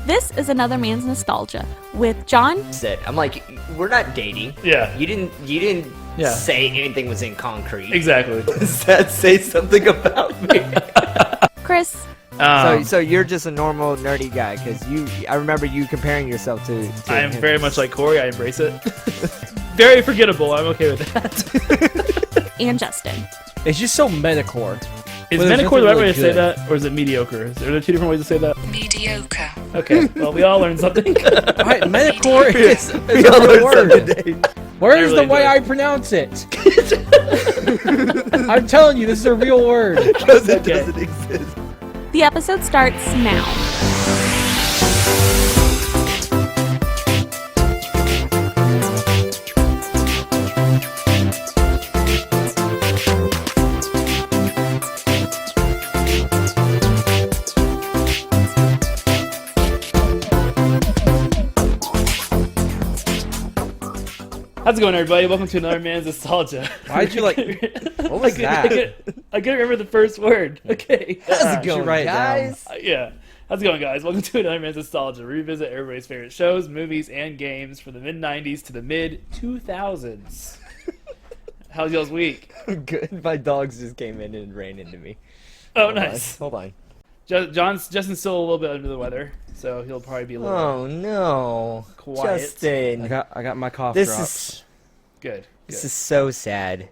This is Another Man's Nostalgia with John. I'm like, we're not dating. Yeah. You didn't say anything was in concrete. Exactly. Does that say something about me? Chris. So you're just a normal nerdy guy, because I remember you comparing yourself to I am him. very much like Corey. I embrace it. Very forgettable. I'm okay with that. And Justin. It's just so metacore. Is Well, there's metacore the right nothing way really to say good. that, or is it mediocre? Are there two different ways to say that? Mediocre. Okay, well, we all learned something. Right, metacore is a We all real learned word. something today. Where's really the way do. I pronounce it? I'm telling you, this is a real word. Because it Okay. doesn't exist. The episode starts now. How's it going, everybody? Welcome to Another Man's Nostalgia. Why'd you like? What was that? I couldn't remember the first word. Okay. How's it you should going, write it down. guys? Yeah. How's it going, guys? Welcome to Another Man's Nostalgia. Revisit everybody's favorite shows, movies, and games from the mid-90s to the mid-2000s. How's y'all's week? Good. My dogs just came in and ran into me. Oh, Hold on. nice. Hold on. Justin's still a little bit under the weather, so he'll probably be a little Oh no, quiet. Justin. I got my cough This drops. good. This is so sad.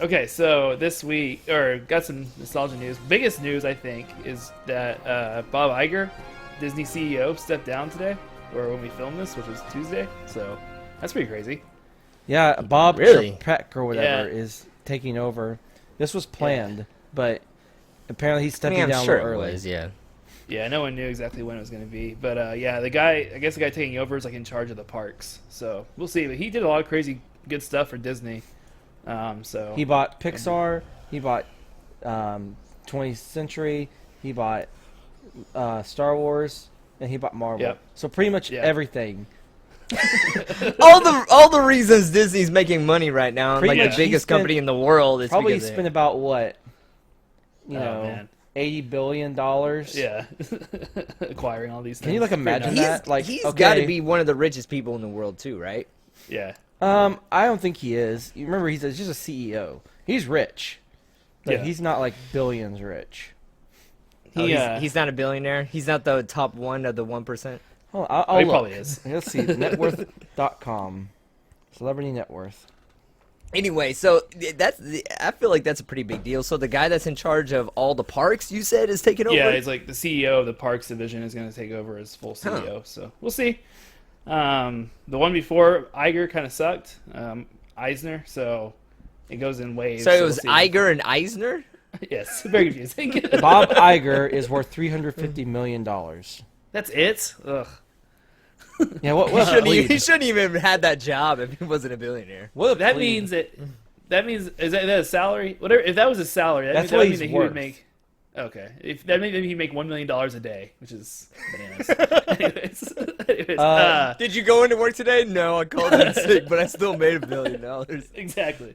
Okay, so this week, got some nostalgia news. Biggest news, I think, is that Bob Iger, Disney CEO, stepped down today, or when we filmed this, which was Tuesday. So that's pretty crazy. Yeah, Bob Really? Chapek or whatever Yeah. is taking over. This was planned, but apparently he's I stepping mean, I'm down sure a little it early. was. Yeah. Yeah, no one knew exactly when it was going to be, but yeah, the guy taking over is like in charge of the parks. So we'll see. But he did a lot of crazy good stuff for Disney. So He bought Pixar. He bought 20th Century. He bought Star Wars, and he bought Marvel. Yep. So pretty much Yeah. everything. all the reasons Disney's making money right now, and Pretty like much the he biggest spent- company in the world, is Probably because spent about what? You Oh, know, man. $80 billion. yeah, acquiring all these things. Can you like Pretty imagine nuts. that? Like, he's okay, got to be one of the richest people in the world too, right? Yeah. I don't think he is. You remember, he's just a CEO. He's rich, but Yeah. he's not like billions rich. He's not a billionaire. He's not the top one of the 1%. Oh, he look. probably is. Let's see, networth.com, celebrity net worth. Anyway, so I feel like that's a pretty big deal. So the guy that's in charge of all the parks, you said, is taking over. Yeah, he's like the CEO of the Parks division is going to take over as full CEO. So we'll see. The one before Iger kind of sucked, Eisner. So it goes in waves. So it we'll was see. Iger and Eisner. Yes, very confusing. Bob Iger is worth $350 million. That's it. Ugh. Yeah, what? He shouldn't even have had that job if he wasn't a billionaire. What That means is that a salary? Whatever. If that was a salary, That's that what would he's mean that he would worth. make. Okay, if that means that he'd make $1 million a day, which is bananas. Anyways, Did you go into work today? No, I called in sick, but I still made $1 million. exactly.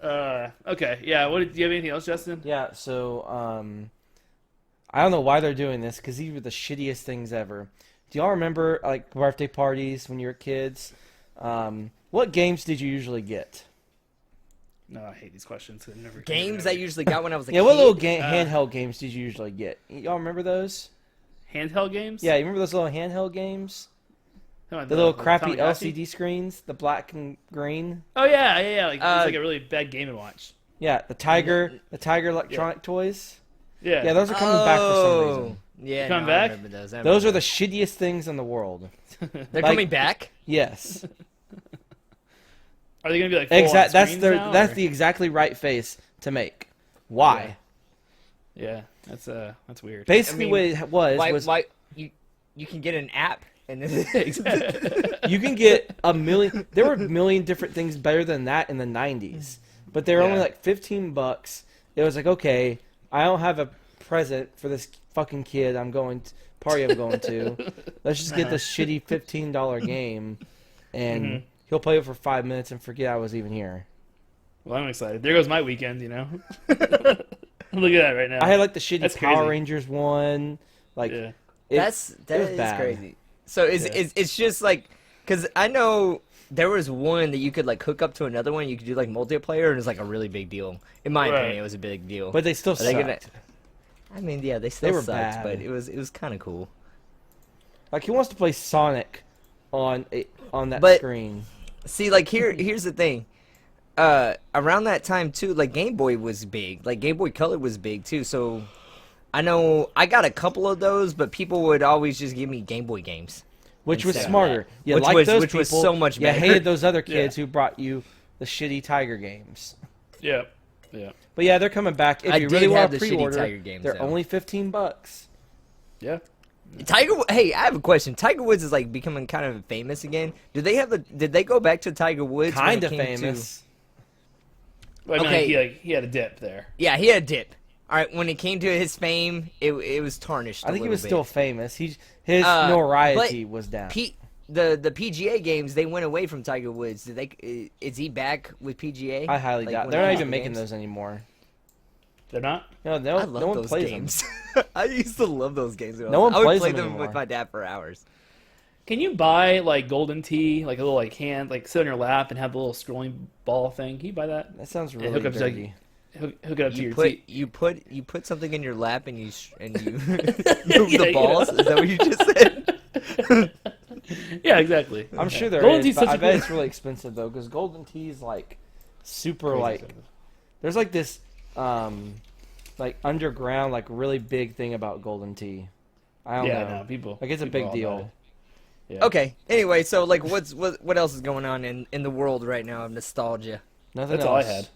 Okay, yeah. Do you have anything else, Justin? Yeah, so I don't know why they're doing this, because these were the shittiest things ever. Do y'all remember like birthday parties when you were kids? What games did you usually get? No, I hate these questions. I never Games I usually got when I was a Yeah, kid. what little handheld games did you usually get? Y'all remember those? handheld games. Yeah, you remember those little handheld games? Come on, The little crappy Tamagotchi? LCD screens, the black and green. Oh yeah. Like, it's like a really bad Game and Watch. Yeah, the Tiger electronic toys. Yeah. Yeah, those are coming back for some reason. Yeah, Coming no, I back? remember those. Those are the shittiest things in the world. They're like- coming back. Yes, Are they gonna be like full exact. on screens now, That's or- the exactly right face to make. Why? Yeah, that's weird. Basically, I mean, what it was Why you can get an app and then you can get a million. There were a million different things better than that in the '90s, but they were only Yeah. like $15. It was like, okay, I don't have a present for this fucking kid. I'm going to. Let's just get this shitty $15 game, and he'll play it for 5 minutes and forget I was even here. Well, I'm excited. There goes my weekend. You know. Look at that right now. I had like the shitty That's Power crazy. Rangers one. Like Yeah. That it was is bad. crazy. So it's just like, because I know there was one that you could like hook up to another one. You could do like multiplayer, and it's like a really big deal. In my Right. opinion, it was a big deal. But they still Are they sucked. gonna- I mean, yeah, they still were sucked, bad. but it was kind of cool. Like, who wants to play Sonic on that But- screen? See, like here's the thing. Around that time too, like Game Boy was big. Like Game Boy Color was big too. So I know I got a couple of those, but people would always just give me Game Boy games. Which was instead of smarter. that. You Which liked was- those which people. was so much You better. hated those other Yeah. kids who brought you the shitty Tiger games. Yeah. Yeah. But yeah, they're coming back. If I you did really have want the to shitty pre-order, Tiger games, they're though. only $15. Yeah. Hey, I have a question. Tiger Woods is like becoming kind of famous again. Did they go back to Tiger Woods? when Kind it of came to- famous. But I mean, Okay. like, he had a dip there. Yeah, he had a dip. All right, when it came to his fame, it was tarnished. I think he was bit. still famous. His Uh, notoriety but was down. The PGA games, they went away from Tiger Woods. Is he back with PGA? I highly Like, doubt. when They're it not comes even to making games? those anymore. They're not? No, I no love one those plays games. I used to love those games. No one I would plays play them them with anymore. my dad for hours. Can you buy like golden tea, like a little like hand, like sit on your lap and have the little scrolling ball thing? Can you buy that? That sounds Yeah, really hook up to, like, dirty. Hook it up to You your put teeth. you put something in your lap and you move Yeah, the you balls. know. Is that what you just said? Yeah, exactly. I'm sure there Golden is, tea's but such I a bet cool- it's really expensive though, because golden tea is like super Crazy like. expensive. There's like this, like underground, like really big thing about golden tea. I don't Yeah, know. no, people. Like, it's a people big are all deal. about it. Yeah. Okay. Anyway, so like, what else is going on in the world right now of nostalgia? Nothing That's else. all I had.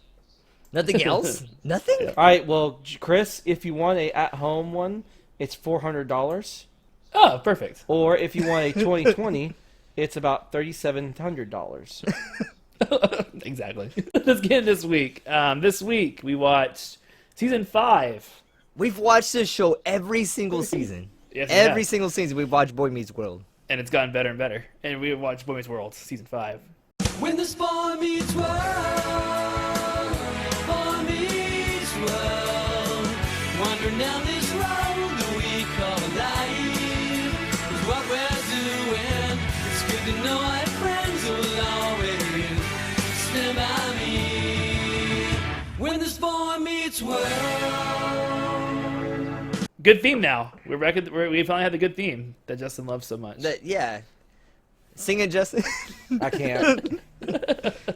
Nothing else? Nothing? Yeah. All right, well, Chris, if you want a at-home one, it's $400, Oh, perfect. or if you want a 2020, it's about $3,700. Exactly. Let's get in this week. This week we watched season 5. We've watched this show every single season. Yes, we Every have. single season we've watched Boy Meets World. And it's gotten better and better. And we watched Boy Meets World season 5. When this boy meets world, boy meets world, wandering down this road that we call life is what we're doing. It's good to know I have friends who will always stand by me. When this boy meets world. Good theme now. We finally had the good theme that Justin loves so much. Yeah. Sing it, Justin. I can't.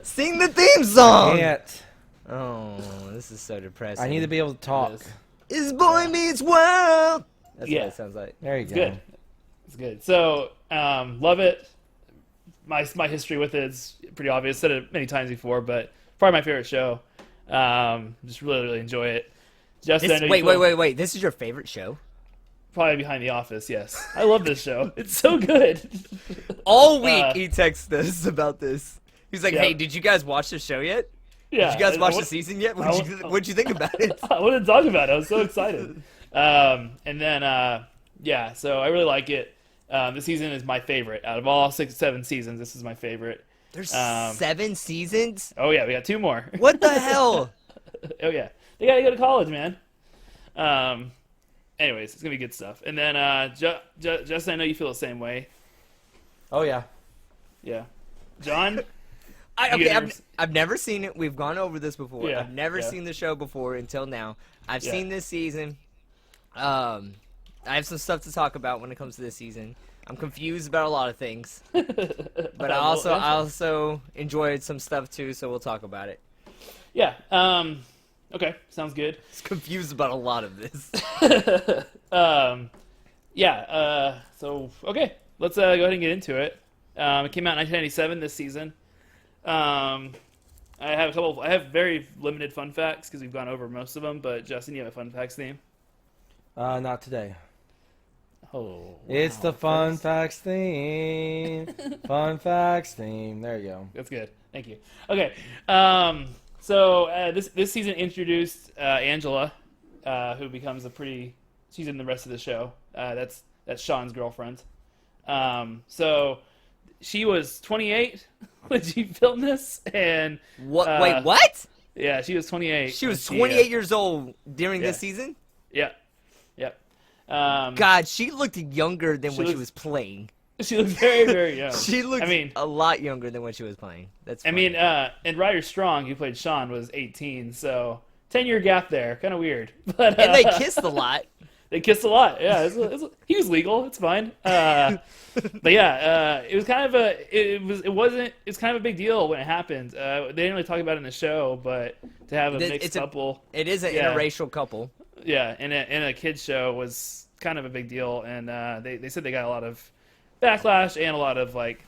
Sing the theme song. Can't. Oh, this is so depressing. I need to be able to talk. It is. It's Boy Meets World. That's Yeah. what it sounds like. There you It's go. good. It's good. So, love it. My history with it is pretty obvious. Said it many times before, but probably my favorite show. Just really enjoy it. Justin, I know you feel- Wait. This is your favorite show? Probably Behind the Office. Yes, I love this show. It's so good. All week Uh, he texts us about this. He's like, Yeah. "Hey, did you guys watch the show yet? Yeah. Did you guys watch the I- season yet? I- What'd you think about it?" I wanted to talk about it. I was so excited. And then, yeah, so I really like it. This season is my favorite. Out of all 7 seasons, this is my favorite. There's Um, 7 seasons. Oh, yeah, we got 2 more. What the hell? Oh, yeah. They got to go to college, man. Anyways, it's going to be good stuff. And then, Justin, I know you feel the same way. Oh, yeah. Yeah. John? Okay, You I've never seen it. We've gone over this before. Yeah, I've never yeah. seen the show before until now. I've Yeah. seen this season. I have some stuff to talk about when it comes to this season. I'm confused about a lot of things, but I also enjoyed some stuff too. So we'll talk about it. Yeah. Okay, sounds good. Just confused about a lot of this. Yeah. So okay, let's go ahead and get into it. It came out in 1997 this season. I have very limited fun facts because we've gone over most of them. But Justin, you have a fun facts theme. Not today. Oh, It's the fun facts theme. Fun facts theme. There you go. That's good. Thank you. Okay. So this season introduced Angela, who becomes she's in the rest of the show. That's Sean's girlfriend. So she was 28 when she filmed this, and What? Wait, what? yeah, she was 28. She was when 28 years old during this yeah. season. Yeah. Yep. God, she looked younger than when she looked- was playing. She looked very, very young. She looked I mean, a lot younger than when she was playing. That's I funny. mean, and Ryder Strong, who played Sean, was 18, so 10-year gap there. Kind of weird. But and they kissed a lot. They kissed a lot. Yeah, he was legal. It's fine. But yeah, it was kind of it's kind of a big deal when it happened. They didn't really talk about it in the show, but to have a mixed couple, It is an Yeah. interracial couple. yeah, in a kids show was kind of a big deal, and they said they got a lot of backlash and a lot of like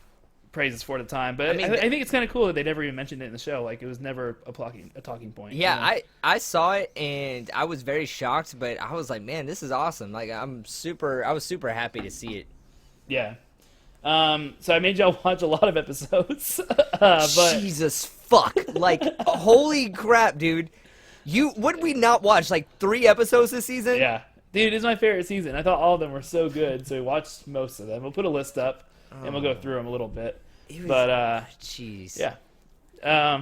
praises for it at the time. But I, I mean, I think it's kind of cool that they never even mentioned it in the show. Like it was never a talking point. Yeah, you know? I saw it and I was very shocked, but I was like, man, this is awesome. Like I was super happy to see it. Yeah. So I made y'all watch a lot of episodes, but Jesus fuck. Like holy crap, dude. Would we not watch like 3 episodes this season? yeah, dude, it's my favorite season. I thought all of them were so good, so we watched most of them. We'll put a list up and we'll go through them a little bit. It was, But jeez. yeah.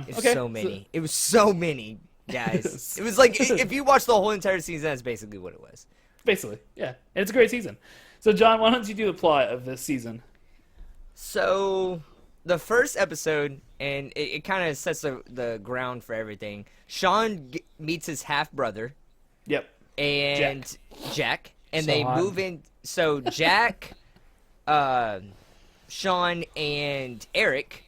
It was Okay. so many. It was so many, guys. It was like if you watch the whole entire season, that's basically what it was. Basically, yeah, and it's a great season. So John, why don't you do the plot of this season? So, the first episode, and it kind of sets the ground for everything. Sean meets his half brother Yep. and Jack, and So they hot. move in. So Jack, Sean, and Eric,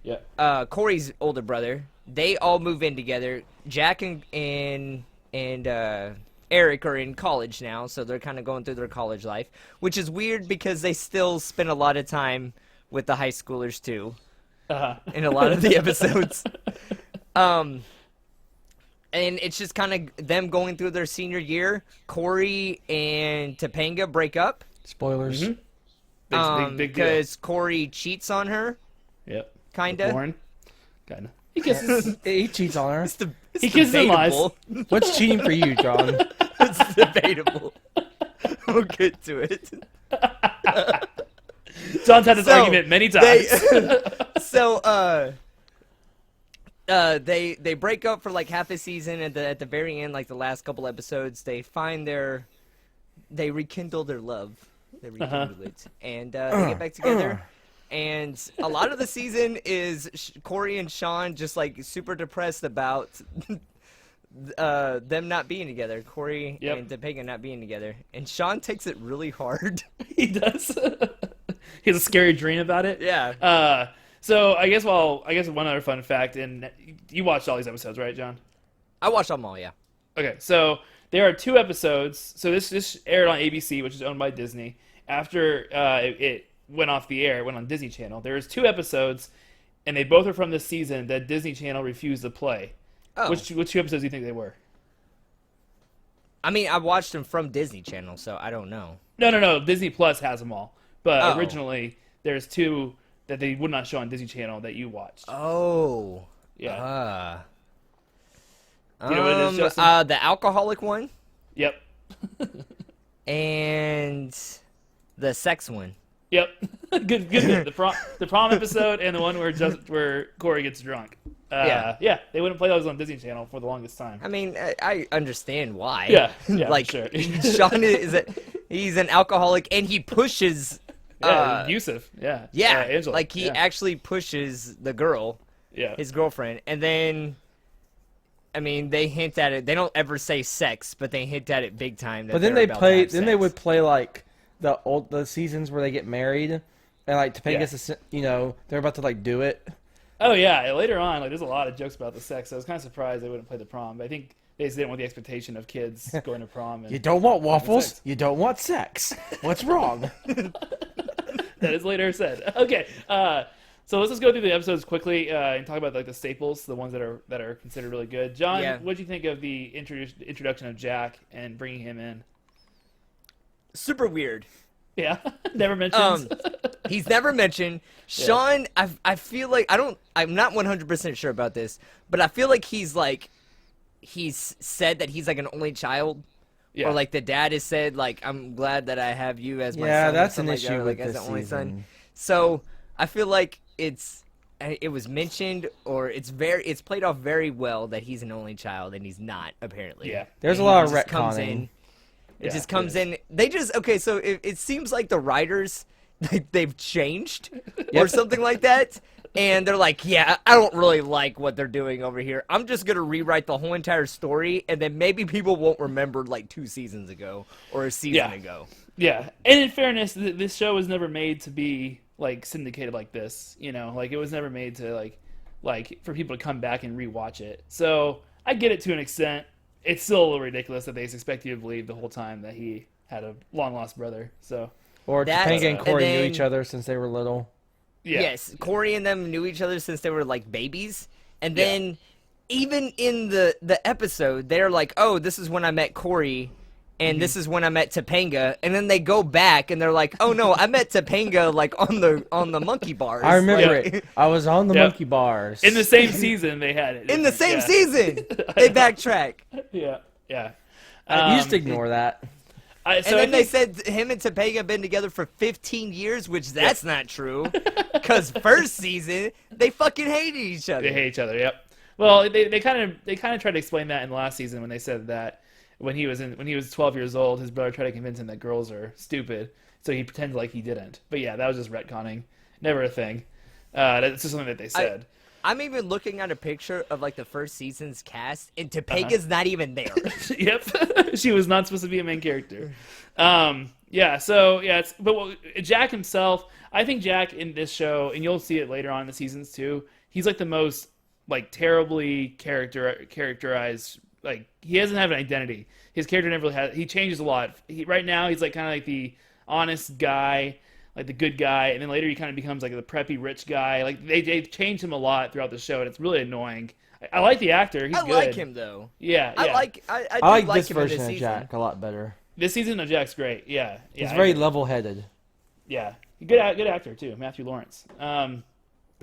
Yep. Corey's older brother, they all move in together. Jack and Eric are in college now, so they're kind of going through their college life, which is weird because they still spend a lot of time with the high schoolers too in a lot of the episodes. And it's just kind of them going through their senior year. Corey and Topanga break up Spoilers. Big deal. because Corey cheats on her, Yep. kinda. Lauren. Kinda. He kisses. He cheats on her. It's He kisses and lies. debatable. What's cheating for you, John? It's debatable. We'll get to it. John's had this So, argument many times. They break up for like half a season, and at the very end, like the last couple episodes, they rekindle their love. They rekindle it, and they get back together. And a lot of the season is Corey and Sean just like super depressed about them not being together. Corey Yep. and Topanga not being together, and Sean takes it really hard. He does. He has a scary dream about it. Yeah. So I guess one other fun fact, and you watched all these episodes, right, John? I watched them all. Yeah. Okay, so there are 2 episodes. So this aired on ABC, which is owned by Disney. After it went off the air, it went on Disney Channel. There's 2 episodes, and they both are from this season that Disney Channel refused to play. Oh. Which 2 episodes do you think they were? I mean, I watched them from Disney Channel, so I don't know. No. Disney Plus has them all. But Oh. originally, there's 2 that they would not show on Disney Channel that you watched. Oh. Yeah. You know what it is, Justin? The alcoholic one Yep. and the sex one. Yep. good. The prom episode and the one where Corey gets drunk. Yeah. They wouldn't play those on Disney Channel for the longest time. I mean, I understand why. Yeah, for like sure. Sean he's an alcoholic and he pushes. Abusive. Yeah. Yeah, Angela. like he yeah. actually pushes the girl, Yeah. his girlfriend, and then. I mean, they hint at it. They don't ever say sex, but they hint at it big time. That But then they're they about to play. have Then they sex. would play like the seasons where they get married, and like Yeah. Topanga's, they're about to like do it. Oh yeah. Later on, like there's a lot of jokes about the sex. I was kind of surprised they wouldn't play the prom. But I think they just didn't want the expectation of kids going to prom. And You don't want waffles. sex. You don't want sex. What's wrong? that is later said. Okay. So let's just go through the episodes quickly and talk about like the staples, the ones that are considered really good. John, Yeah. what do you think of the introduction of Jack and bringing him in? super weird. Yeah, never mentioned. He's never mentioned. Sean, I feel like I'm not 100% sure about this, but I feel like he's said that he's like an only child. Yeah. Or like the dad has said, like, I'm glad that I have you as my son. Yeah, or that's an something like issue that, with like, as this the only son. season. So I feel like it was mentioned, or it's played off very well that he's an only child and he's not, apparently. Yeah. There's And a lot he of just comes retconning. in. It Yeah, just comes it in. They just okay. So it seems like the writers they've changed or something like that, and they're like, yeah, I don't really like what they're doing over here. I'm just gonna rewrite the whole entire story, and then maybe people won't remember like 2 seasons ago or a season ago. Yeah, and in fairness, this show was never made to be like syndicated like this. You know, like it was never made to like for people to come back and rewatch it. So I get it to an extent. It's still a little ridiculous that they expect you to believe the whole time that he had a long lost brother. So Or That's- Topanga and Corey and knew then- each other since they were little. yeah, Yes, Corey and them knew each other since they were like babies, and then even in the episode, they're like, "Oh, this is when I met Corey, and this is when I met Topanga," and then they go back and they're like, "Oh no, I met Topanga like on the monkey bars." I remember Like, it. I was on the Yep. monkey bars. in the same season they had it. in the same Yeah. season. They backtrack, Yeah, yeah. You just ignore that. and then they said him and Topanga been together for 15 years, which that's not true, because first season they fucking hated each other. they hate each other. Yep. Well, they kind of tried to explain that in the last season when they said that when he was 12 years old, his brother tried to convince him that girls are stupid, so he pretended like he didn't. But yeah, that was just retconning, never a thing. That's just something that they said. I'm even looking at a picture of like the first season's cast, and Topanga's not even there. Yep, she was not supposed to be a main character. Yeah, so yeah, Jack himself. I think Jack in this show, and you'll see it later on in the seasons too. He's like the most like terribly characterized. Like he doesn't have an identity. His character never really has. He changes a lot. Right now, he's like kind of like the honest guy, like the good guy, and then later he kind of becomes like the preppy rich guy. Like they changed him a lot throughout the show, and it's really annoying. I like the actor. He's I good. like him though. Yeah, I yeah. like I like this him in version of season. Jack a lot better. This season of Jack's great. Yeah, yeah. He's I very agree. level-headed. Yeah, good actor too, Matthew Lawrence.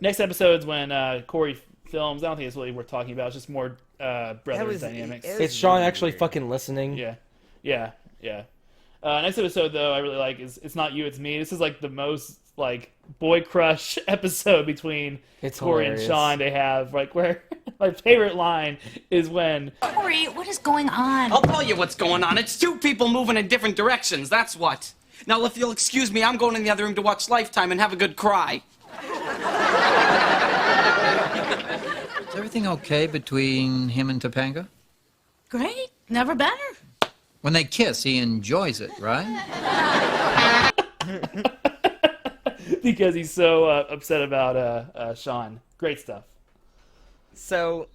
Next episode's when Corey films. I don't think it's really worth talking about. It's just more brother was- dynamics. it was- It's Sean really actually weird. fucking listening. Yeah. Next episode though, I really like is It's Not You, It's Me. This is like the most like boy crush episode between It's Corey hilarious. and Sean. They have like where my favorite line is when Corey, what is going on? I'll tell you what's going on. It's two people moving in different directions, that's what. Now, if you'll excuse me, I'm going in the other room to watch Lifetime and have a good cry. Is everything okay between him and Topanga? Great, never better. When they kiss, he enjoys it, right? because he's so upset about Sean. Great stuff. So,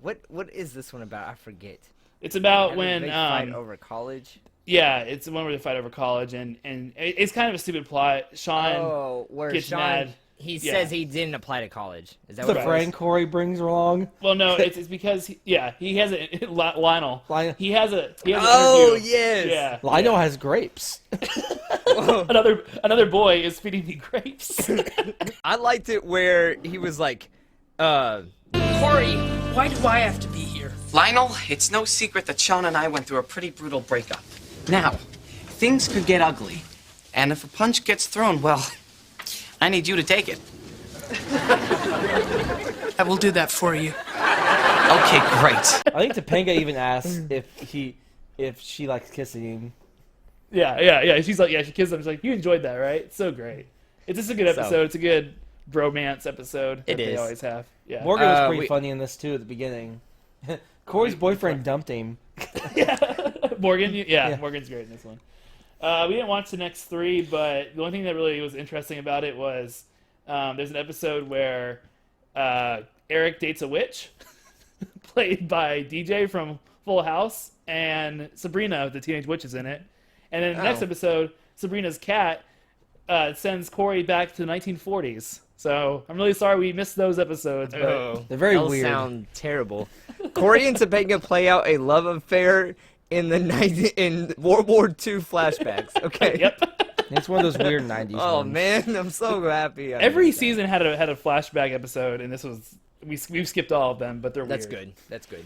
what is this one about? I forget. It's about How did when they fight over college. yeah, it's the one where they fight over college, and it's kind of a stupid plot. Sean Oh, where gets Sean mad. he Yeah. says he didn't apply to college. Is that The what it friend was? Corey brings along. Well, no, it's because he has a Lionel. Lionel. He has an Oh, interview. yes. Yeah. Lionel has grapes. Another boy is feeding me grapes. I liked it where he was like, Corey, why do I have to be here? Lionel, it's no secret that Sean and I went through a pretty brutal breakup. Now, things could get ugly. And if a punch gets thrown, well, I need you to take it. I will do that for you. Okay, great. I think Topanga even asked if she likes kissing him. yeah. She's like, she kisses him. She's like, you enjoyed that, right? It's so great. It's just a good So- episode. It's a good bromance episode that It they is. always have. Yeah. Morgan was pretty we- funny in this too at the beginning. Corey's boyfriend dumped him. Morgan, Yeah. Morgan's great in this one. We didn't watch the next three, but the only thing that really was interesting about it was there's an episode where Eric dates a witch, played by DJ from Full House, and Sabrina, the teenage witch, is in it. And then the next Oh. episode, Sabrina's cat sends Corey back to the 1940s. So I'm really sorry we missed those episodes. But oh, They're very that'll weird. sound terrible. Corey and Topanga play out a love affair in in World War II flashbacks. Okay. Yep. It's one of those weird 90s Oh ones. man, I'm so happy. I Every missed that. season had a flashback episode, and this was we've skipped all of them, but they're That's weird. good. That's good.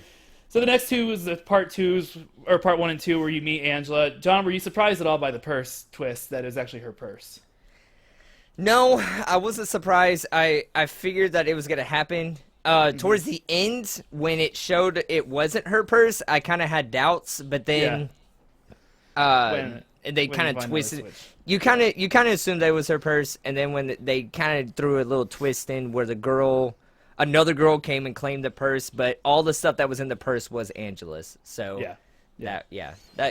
So the next two is the part 1 and 2, where you meet Angela. John, were you surprised at all by the purse twist that is actually her purse? No, I wasn't surprised. I figured that it was gonna happen. Towards the end, when it showed it wasn't her purse, I kind of had doubts. But then When and they when kind you of find out twisted. the switch. You kind of assumed that it was her purse, and then when they kind of threw a little twist in where another girl came and claimed the purse, but all the stuff that was in the purse was Angela's. So that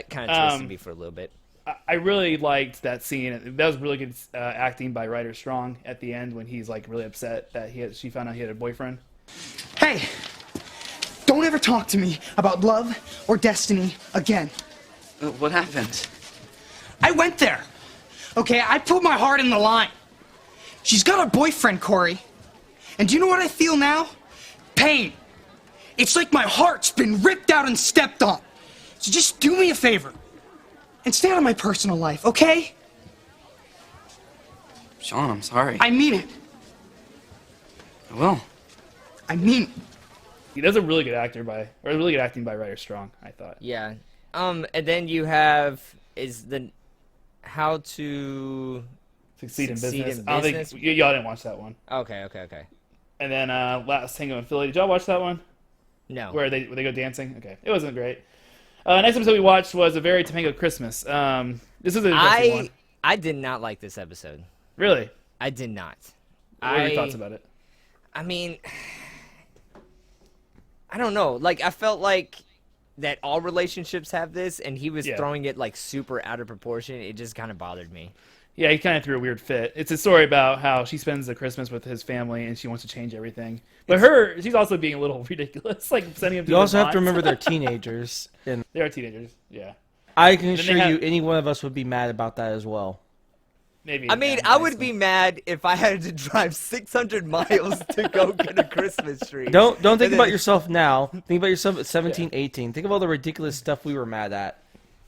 kind of twisted me for a little bit. I really liked that scene. That was really good acting by Ryder Strong at the end when he's like really upset that she found out he had a boyfriend. Hey, don't ever talk to me about love or destiny again. What happened? I went there. Okay, I put my heart in the line. She's got a boyfriend, Corey. And do you know what I feel now? Pain. It's like my heart's been ripped out and stepped on. So just do me a favor and stay out of my personal life, okay? Sean, I'm sorry. I mean it. I will. I mean it. He was a really good acting by Ryder Strong, I thought. Yeah. And then you have how to Succeed in Succeed business. in I don't Business? think y'all didn't watch that one. Okay. And then Last Tango in Philly. Did y'all watch that one? No. Where they go dancing? Okay, it wasn't great. Next episode we watched was A Very Tomato Christmas. This is an interesting one. I did not like this episode. Really? I did not. What are your thoughts about it? I mean, I don't know. Like, I felt like that all relationships have this, and he was throwing it like super out of proportion. It just kind of bothered me. Yeah, he kind of threw a weird fit. It's a story about how she spends the Christmas with his family, and she wants to change everything. But she's also being a little ridiculous, like sending him to You also have to Vermont. remember they're teenagers, and They are teenagers, yeah. I can Then they assure have- you, any one of us would be mad about that as well. Maybe. I mean, yeah, I would nicely. be mad if I had to drive 600 miles to go get a Christmas tree. Don't think And about then- yourself now. Think about yourself at 17, 18. Think of all the ridiculous stuff we were mad at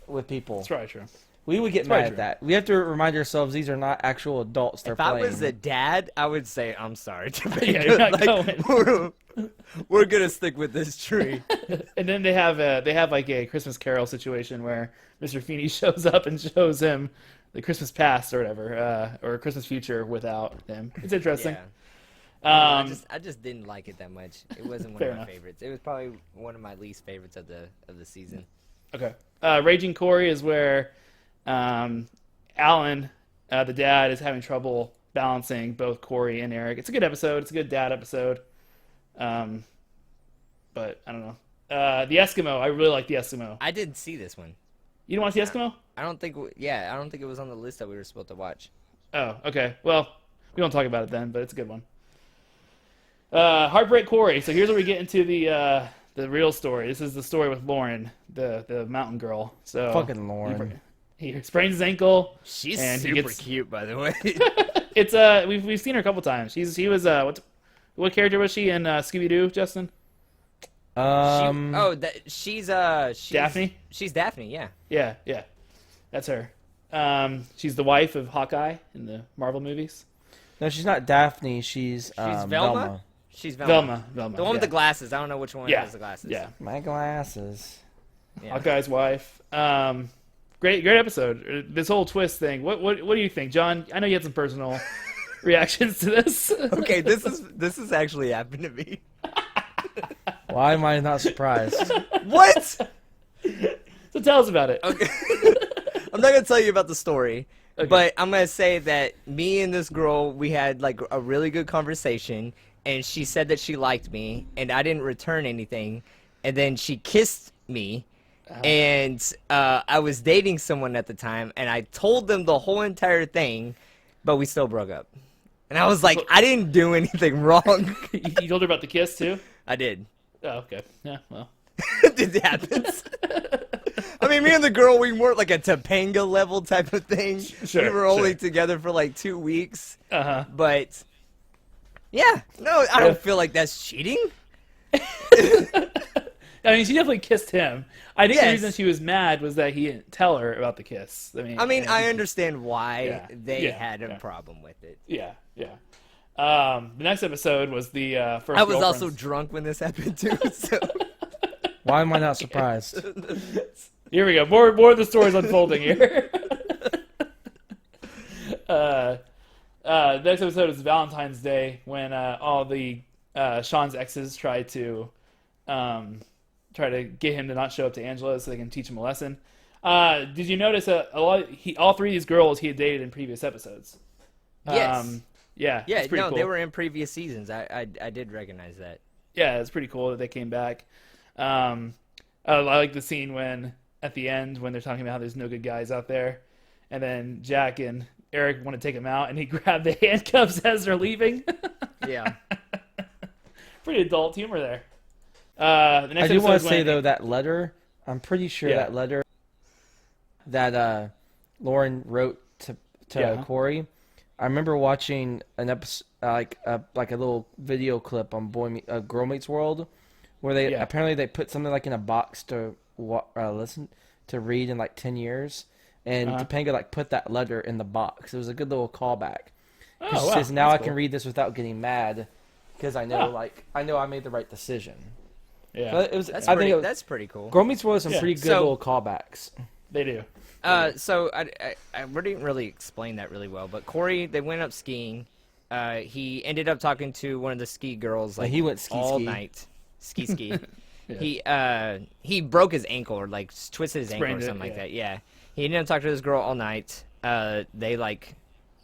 with people. That's probably true. We would get probably mad true. at that. We have to remind ourselves these are not actual adults they're If I playing. was a dad, I would say, I'm sorry, Jamaica. Yeah, you're not going. We're gonna stick with this tree. And then they have like a Christmas Carol situation where Mr. Feeney shows up and shows him the Christmas past or whatever, or Christmas future without him. It's interesting. Yeah. I just didn't like it that much. It wasn't one Fair of my enough. favorites. It was probably one of my least favorites of the season. Okay. Raging Corey is where Alan, the dad, is having trouble balancing both Corey and Eric. It's a good episode. It's a good dad episode. But I don't know. The Eskimo. I really like the Eskimo. I didn't see this one. You don't watch the Eskimo? I don't think it was on the list that we were supposed to watch. Oh, okay. Well, we won't talk about it then, but it's a good one. Heartbreak Corey. So here's where we get into the real story. This is the story with Lauren, the mountain girl. So Fucking Lauren. He sprains his ankle. She's and he super gets, cute, by the way. It's we've seen her a couple times. She was what character was she in Scooby Doo, Justin? She's Daphne? She's Daphne, yeah. Yeah, that's her. She's the wife of Hawkeye in the Marvel movies. No, she's not Daphne. She's Velma? Velma. She's Velma. Velma. The one with the glasses. I don't know which one has the glasses. Yeah. My glasses. Yeah. Hawkeye's wife. Great episode. This whole twist thing. What do you think, John? I know you had some personal reactions to this. Okay, this has actually happened to me. Why am I not surprised? What? So tell us about it. Okay. I'm not gonna tell you about the story, but I'm gonna say that me and this girl, we had like a really good conversation, and she said that she liked me, and I didn't return anything, and then she kissed me, and I was dating someone at the time, and I told them the whole entire thing, but we still broke up, and I was like, I didn't do anything wrong. You told her about the kiss too? I did. Oh, okay. Yeah, well. It happens. I mean, me and the girl, we weren't like a Topanga level type of thing. Sure, we were only sure. together for like 2 weeks. Uh-huh. But, yeah, no, I don't feel like that's cheating. I mean, she definitely kissed him. I think the Yes. reason she was mad was that he didn't tell her about the kiss. I understand why Yeah, they yeah, had a yeah. problem with it. Yeah. The next episode was the first. I was also girlfriend's- drunk when this happened too, so. Why am I not surprised? Here we go. More of the stories unfolding here. Next episode is Valentine's Day when all the Sean's exes try to get him to not show up to Angela so they can teach him a lesson. Did you notice all three of these girls he had dated in previous episodes? Yes. Yeah. Yeah, it's pretty no, cool. they were in previous seasons. I did recognize that. Yeah, it's pretty cool that they came back. I like the scene at the end when they're talking about how there's no good guys out there, and then Jack and Eric want to take him out, and he grabbed the handcuffs as they're leaving. Yeah. Pretty adult humor there. The next I do want episode to say when- though that letter. I'm pretty sure Yeah. that letter that Lauren wrote to Yeah. Corey. I remember watching an episode like a little video clip on Girl Meets World, where they Yeah. apparently they put something like in a box to listen to read in like 10 years, and Topanga like put that letter in the box. It was a good little callback. 'Cause Oh, she wow. says now That's I can cool. read this without getting mad because I know Ah. I know I made the right decision. Yeah, So it was. That's I pretty, think it was, that's pretty cool. Girl Meets World has some Yeah. pretty good So- little callbacks. they do. So I didn't really explain that really well, but Corey, they went up skiing. He ended up talking to one of the ski girls like he went ski all ski. night. Ski. He broke his ankle or like twisted his ankle or Sprained it, something like yeah. that. Yeah. He ended up talking to this girl all night. They like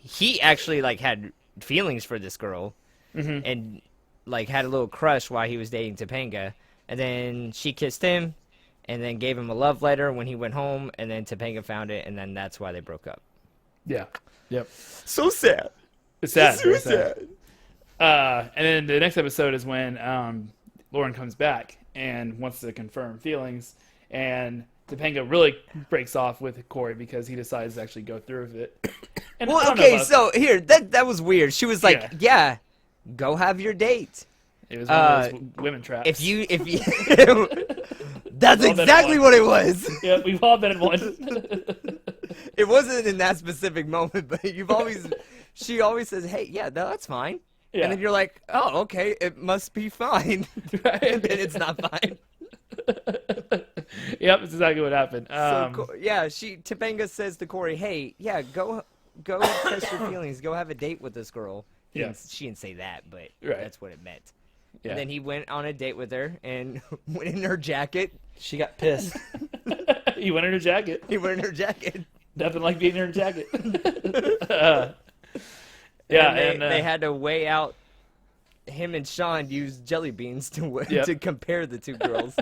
he actually like had feelings for this girl and like had a little crush while he was dating Topanga, and then she kissed him and then gave him a love letter when he went home, and then Topanga found it, and then that's why they broke up. Yeah. Yep. So sad. It's sad. So very sad. And then the next episode is when Lauren comes back and wants to confirm feelings, and Topanga really breaks off with Corey because he decides to actually go through with it. And I Well, don't know okay, about- so here, that was weird. She was like, Yeah. yeah, go have your date. it was one of those women traps. If you that's Well, then exactly what? what it was. Yeah, we've all been in one. It wasn't in that specific moment, but she always says, hey, yeah, no, that's fine. Yeah. And then you're like, oh, okay, it must be fine. Right. And then it's not fine. Yep, that's exactly what happened. Yeah, Topanga says to Corey, hey, yeah, go express your feelings. Go have a date with this girl. Yeah. She didn't say that, but Right. that's what it meant. Yeah. And then he went on a date with her and went in her jacket. She got pissed. He went in her jacket. He went in her jacket. Nothing like being in her jacket. And they had to weigh out. Him and Sean used jelly beans to Yep. to compare the two girls.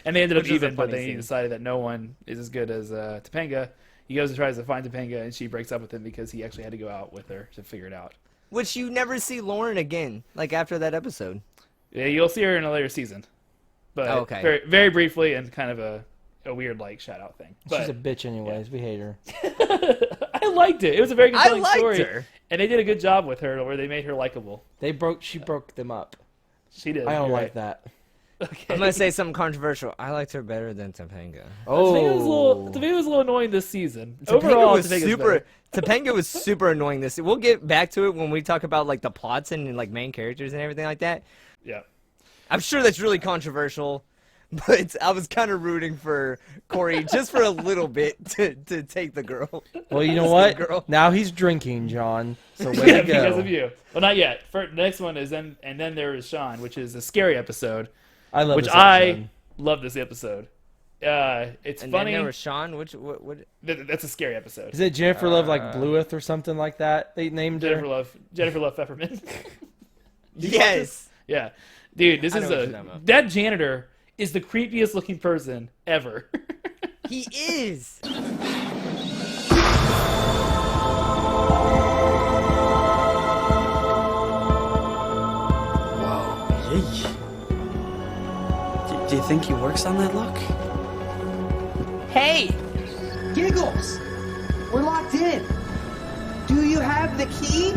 And they ended up Which was a even, but funny they scene. decided that no one is as good as Topanga. He goes and tries to find Topanga, and she breaks up with him because he actually had to go out with her to figure it out. Which you never see Lauren again, like after that episode. Yeah, you'll see her in a later season, but Oh, okay. very, very briefly and kind of a weird like shout out thing. But She's a bitch anyways. We hate her. I liked it. It was a very compelling liked story, her. and they did a good job with her, where they made her likable. She broke them up. She did. I don't you're like right. that. Okay. I'm gonna say something controversial. I liked her better than Topanga. Topanga was a little annoying this season. Topanga Overall, was Topanga's super. better. Topanga was super annoying. We'll get back to it when we talk about like the plots and like main characters and everything like that. Yeah. I'm sure that's really controversial, but I was kind of rooting for Corey just for a little bit to take the girl. Well, you know This what? girl. Now he's drinking, John. So way Yeah, to go. because of you. Well, not yet. The next one is then there is Sean, which is a scary episode. I love which this I episode. love this episode. It's And funny. then there was Sean. What? That's a scary episode. Is it Jennifer Love like Blueth or something like that? They named Jennifer her. Love Peppermint. Yes. Yeah, dude, this I know is what you're talking about. that janitor is the creepiest looking person ever. He is. Do you think he works on that look? Hey! Giggles! We're locked in. Do you have the key?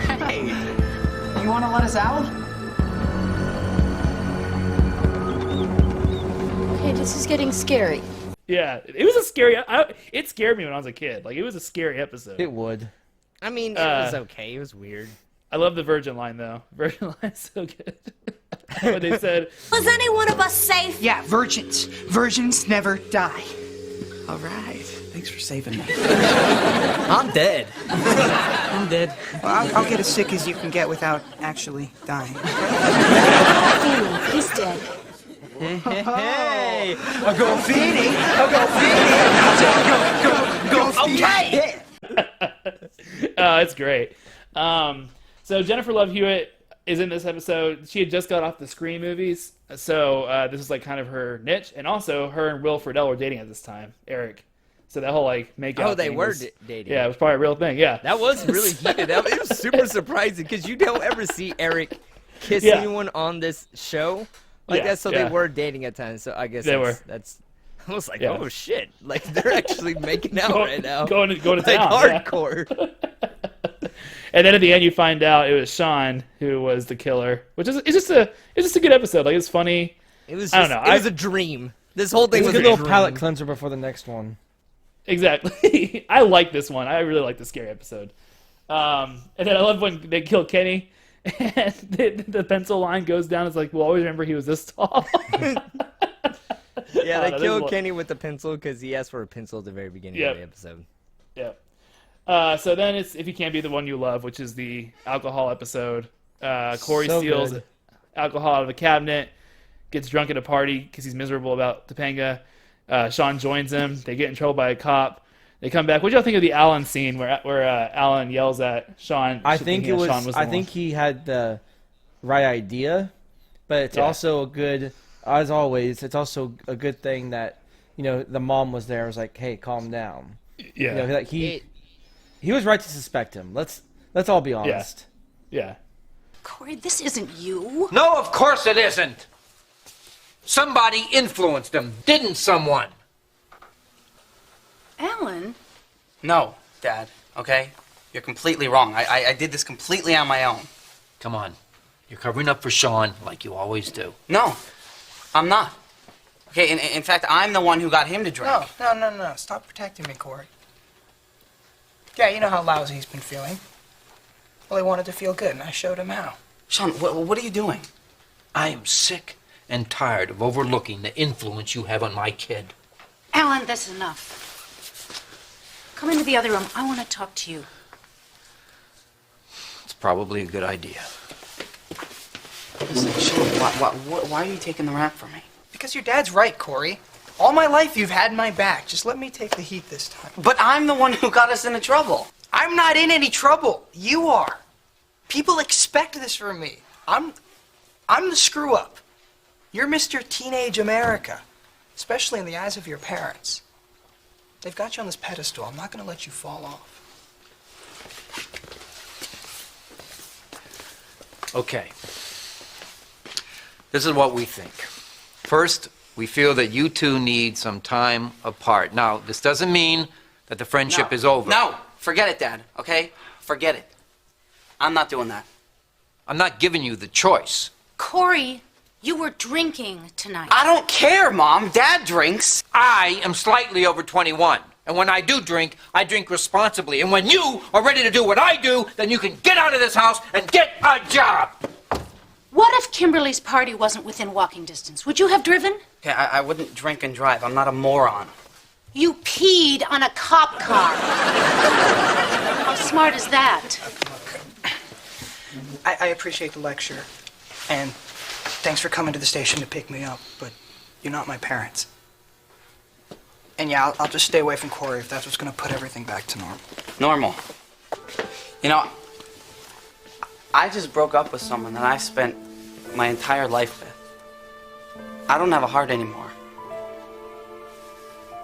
Hey! You want to let us out? Okay, this is getting scary. Yeah, it was a scary. It scared me when I was a kid. Like, it was a scary episode. It would. I mean, it was okay. It was weird. I love the Virgin line though. Virgin line is so good. When they said, Was any one of us safe? Yeah, virgins. Virgins never die. All right. Thanks for saving me. I'm dead. I'm dead. Well, I'll get as sick as you can get without actually dying. He's dead. Hey, I'll go feeding. Go feeding. It's great. So Jennifer Love Hewitt is in this episode. She had just got off the Scream movies, so this is like kind of her niche. And also, her and Will Friedle were dating at this time, Eric. So that whole like makeout. Oh, they thing were was, dating. Yeah, it was probably a real thing. Yeah, That was really heated. It was super surprising because you don't ever see Eric kiss Yeah. anyone on this show like Yeah, that. So yeah. they were dating at times. So I guess They were. that's. I was like, Yeah. oh shit! Like they're actually making out right now, going to like town, yeah. hardcore. And then at the end, you find out it was Sean who was the killer, which is it's just a good episode. Like it's funny. It was. I Just, don't know. It was a dream. This whole thing it's a was good a little dream. palate cleanser before the next one. Exactly. I like this one. I really like the scary episode. And then I love when they kill Kenny and the pencil line goes down. It's like, we'll always remember he was this tall. Yeah, they this killed is- Kenny with the pencil because he asked for a pencil at the very beginning Yep. of the episode. Yeah. So then it's If You Can't Be the One You Love, which is the alcohol episode. Corey So steals good. alcohol out of the cabinet, gets drunk at a party because he's miserable about Topanga. Sean joins him. They get in trouble by a cop. They come back. What do y'all think of the Alan scene where Alan yells at Sean? I think thinking it that was. Sean the I one? think he had the right idea, but it's Yeah. also a good. As always, it's also a good thing that the mom was there. Was like, hey, calm down. Yeah. Like he was right to suspect him. Let's all be honest. Yeah. Corey, this isn't you. No, of course it isn't. Somebody influenced him, didn't someone? Alan? No, Dad, okay? You're completely wrong. I did this completely on my own. Come on. You're covering up for Sean like you always do. No, I'm not. Okay, in fact, I'm the one who got him to drink. No. Stop protecting me, Corey. Yeah, you know how lousy he's been feeling. Well, he wanted to feel good, and I showed him how. Sean, what are you doing? I am sick and tired of overlooking the influence you have on my kid. Alan, that's enough. Come into the other room. I want to talk to you. It's probably a good idea. Listen, Sean, why are you taking the rap for me? Because your dad's right, Corey. All my life you've had my back. Just let me take the heat this time. But I'm the one who got us into trouble. I'm not in any trouble. You are. People expect this from me. I'm the screw up. You're Mr. Teenage America, especially in the eyes of your parents. They've got you on this pedestal. I'm not going to let you fall off. Okay. This is what we think. First, we feel that you two need some time apart. Now, this doesn't mean that the friendship is over. No, forget it, Dad, okay? Forget it. I'm not doing that. I'm not giving you the choice. Corey, you were drinking tonight. I don't care, Mom. Dad drinks. I am slightly over 21. And when I do drink, I drink responsibly. And when you are ready to do what I do, then you can get out of this house and get a job. What if Kimberly's party wasn't within walking distance? Would you have driven? Okay, I wouldn't drink and drive. I'm not a moron. You peed on a cop car. How smart is that? I appreciate the lecture, and thanks for coming to the station to pick me up, but you're not my parents. And yeah, I'll just stay away from Corey if that's what's going to put everything back to normal. Normal. You know, I just broke up with someone that I spent my entire life with. I don't have a heart anymore.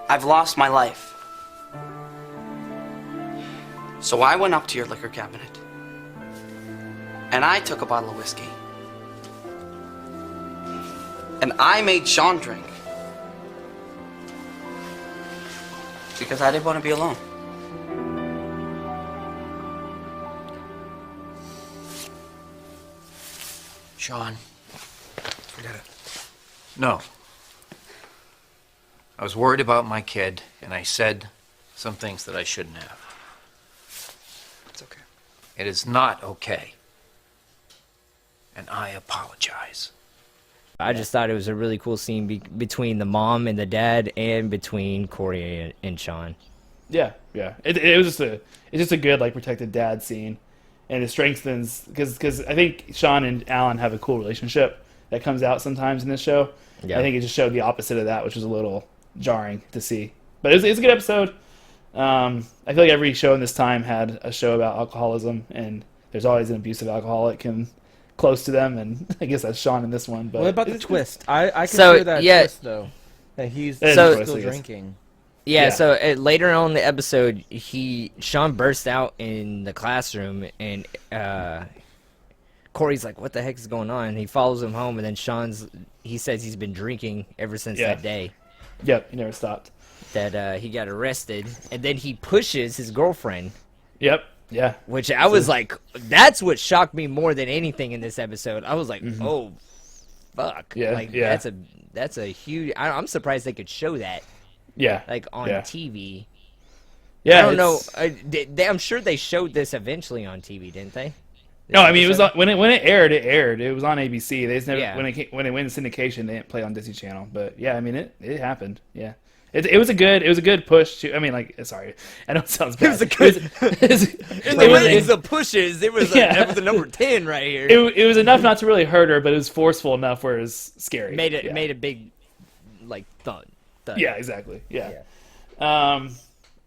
I've lost my life. So I went up to your liquor cabinet and I took a bottle of whiskey and I made Sean drink because I didn't want to be alone. Sean. Forget it. No. I was worried about my kid, and I said some things that I shouldn't have. It's okay. It is not okay. And I apologize. I just thought it was a really cool scene between the mom and the dad, and between Corey and Sean. Yeah. It was just a good like protected dad scene, and it strengthens because I think Sean and Alan have a cool relationship, that comes out sometimes in this show. Yeah. I think it just showed the opposite of that, which was a little jarring to see. But it's a good episode. I feel like every show in this time had a show about alcoholism, and there's always an abusive alcoholic and close to them, and I guess that's Sean in this one. But what about the twist? I So, consider that yeah. a twist, though. That he's That is So- a twist, still I guess. drinking. Yeah, Yeah. so later on in the episode, Sean bursts out in the classroom, and Corey's like, "What the heck is going on?" And he follows him home, and then he says he's been drinking ever since Yeah. that day Yep, he never stopped. that he got arrested, and then he pushes his girlfriend, Yep, yeah. which I was like, that's what shocked me more than anything in this episode. I was like, oh, fuck, Yeah, like yeah. that's a huge. I'm surprised they could show that Yeah. like on Yeah. TV. Yeah, I don't know. it's- I'm sure they showed this eventually on TV, didn't they? No, I mean it was on, when it aired. It aired. It was on ABC. They just never Yeah. when it went in syndication, they didn't play on Disney Channel. But yeah, I mean it happened. Yeah, it was a good push to. I mean, like, sorry, I know it sounds bad. was a good- In the ratings of pushes, it was Yeah. that was the number 10 right here. It was enough not to really hurt her, but it was forceful enough where it was scary. made Yeah. a big like thud. Yeah, exactly. Yeah.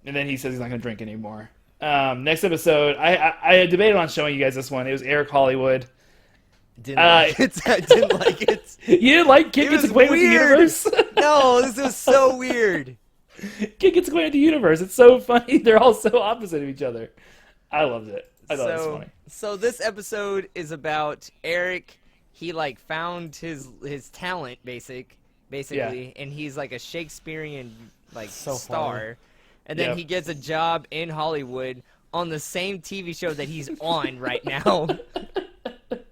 And then he says he's not going to drink anymore. Next episode, I debated on showing you guys this one. It was Eric Hollywood. Didn't like it. I didn't like it. You didn't like Kid It Gets was Acquainted with the weird. Universe? No, this was so weird. Kid Gets Acquainted with the Universe. It's so funny. They're all so opposite of each other. I loved it. I thought it was funny. So this episode is about Eric. He like found his talent basically, and he's like a Shakespearean like So star. funny. And then Yep. he gets a job in Hollywood on the same TV show that he's on right now.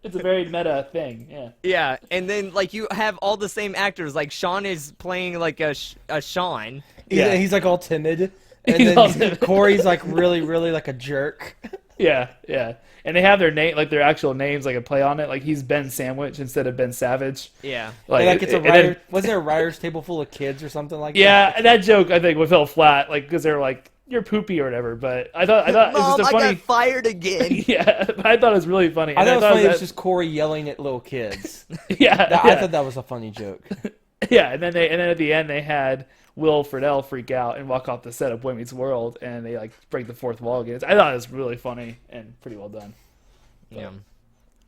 It's a very meta thing. Yeah. Yeah, and then like you have all the same actors. Like Sean is playing like a Sean. Yeah. He's like all timid, and He's all then timid. Corey's like really like a jerk. Yeah, yeah. And they have their name, like their actual names, like a play on it. Like he's Ben Sandwich instead of Ben Savage. Yeah. Like it's a and then- writer. Was there a writer's table full of kids or something like Yeah, that? and that joke I think fell flat, like because they're like you're poopy or whatever. But I thought it was Mom, just a I funny. got fired again. Yeah, but I thought it was really funny. I And thought it was funny. It was that- just Corey yelling at little kids. yeah, I yeah. thought that was a funny joke. Yeah, and then at the end they had Will Friedle freak out and walk off the set of Boy Meets World, and they like break the fourth wall again. I thought it was really funny and pretty well done. Yeah.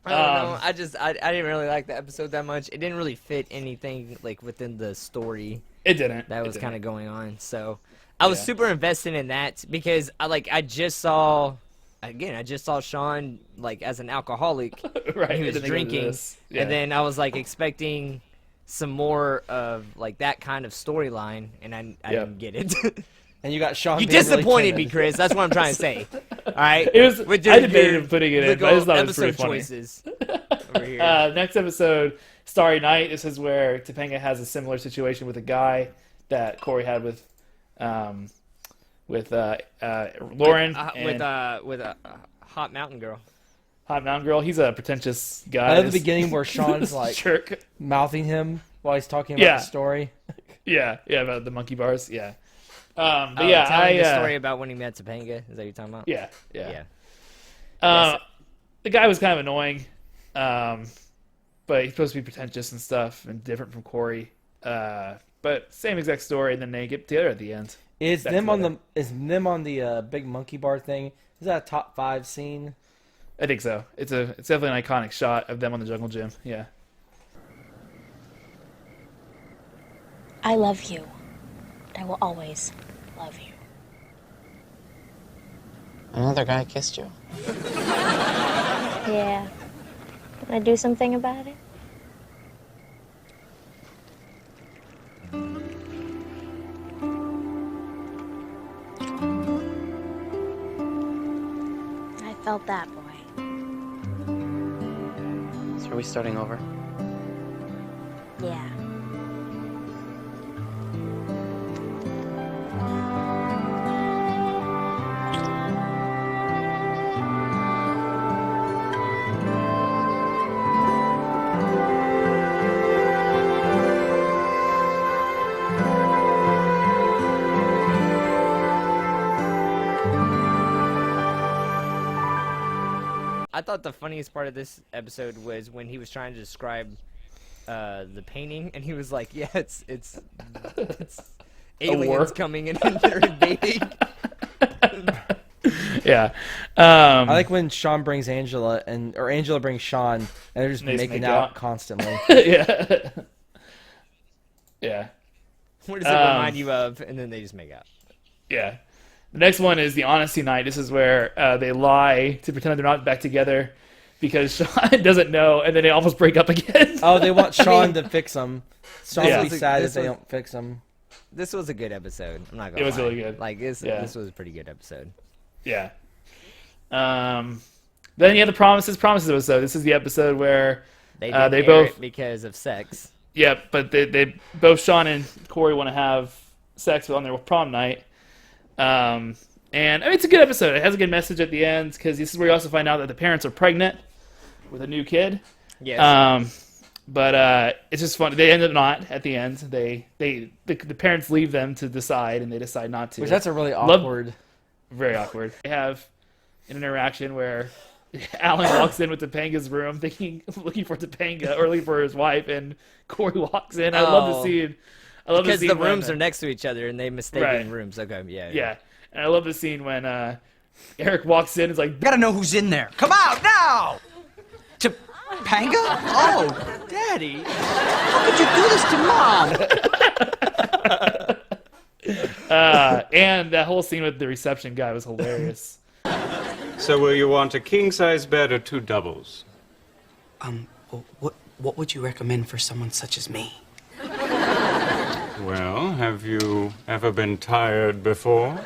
I don't know. Um, I didn't really like the episode that much. It didn't really fit anything like within the story It didn't. that It was kind of didn't. going on. So I was Yeah. super invested in that because I just saw Sean like as an alcoholic. Right, He was and then they go to drinking, this. Yeah. and then I was like expecting some more of like that kind of storyline, and I Yep. didn't get it. And you got Sean. You being really disappointed me, timid. Chris. That's what I'm trying to say. All right. It was- With I your- debated your putting it in, but I little just thought it was pretty episode funny. choices over here. Next episode, Starry Night. This is where Topanga has a similar situation with a guy that Corey had with Lauren. with a hot mountain girl. Hot Mountain Girl. He's a pretentious guy. I love the This- beginning where Sean's like jerk. mouthing him while he's talking about Yeah. the story. Yeah, about the monkey bars. Yeah. But Oh, yeah, telling the story about when he met Topanga. Is that what you're talking about? Yeah. Yeah. The guy was kind of annoying, but he's supposed to be pretentious and stuff, and different from Corey. But same exact story, and then they get together at the end. Is Back them together. on the big monkey bar thing? Is that a top 5 scene? I think so. It's definitely an iconic shot of them on the jungle gym. Yeah. I love you. I will always love you. Another guy kissed you. Yeah. Can I do something about it? I felt that, boy. So are we starting over? Yeah. I thought the funniest part of this episode was when he was trying to describe the painting, and he was like, "Yeah, it's A war? aliens coming in and they're invading." Yeah. I like when Sean brings Angela, or Angela brings Sean, and they're just They just making make out out. constantly. Yeah. Yeah. What does it remind you of? And then they just make out. Yeah. The next one is the honesty night. This is where they lie to pretend they're not back together because Sean doesn't know, and then they almost break up again. Oh, they want Sean to fix them. Sean Yeah. will be sad This if they was- don't fix them. This was a good episode. I'm not gonna. It was lie. really good. Like this was a pretty good episode. Yeah. Then you have the promises episode. This is the episode where They they didn't both it because of sex. yeah, but they both Sean and Corey want to have sex on their prom night. And I mean, it's a good episode. It has a good message at the end because this is where you also find out that the parents are pregnant with a new kid. Yes. But it's just fun. They end up not at the end. The parents leave them to decide, and they decide not to. Which that's a really awkward. Very awkward. They have an interaction where Alan walks in with Topanga's room, looking for Topanga, or looking for his wife, and Corey walks in. I love the scene. I love because the the scene rooms when, are next to each other and they mistake Right. rooms. Okay, yeah. Yeah, and I love the scene when Eric walks in. Is like, Gotta know who's in there. Come out now! Topanga? Oh, Daddy. How could you do this to Mom? and that whole scene with the reception guy was hilarious. So will you want a king-size bed or 2 doubles? What would you recommend for someone such as me? Well, have you ever been tired before?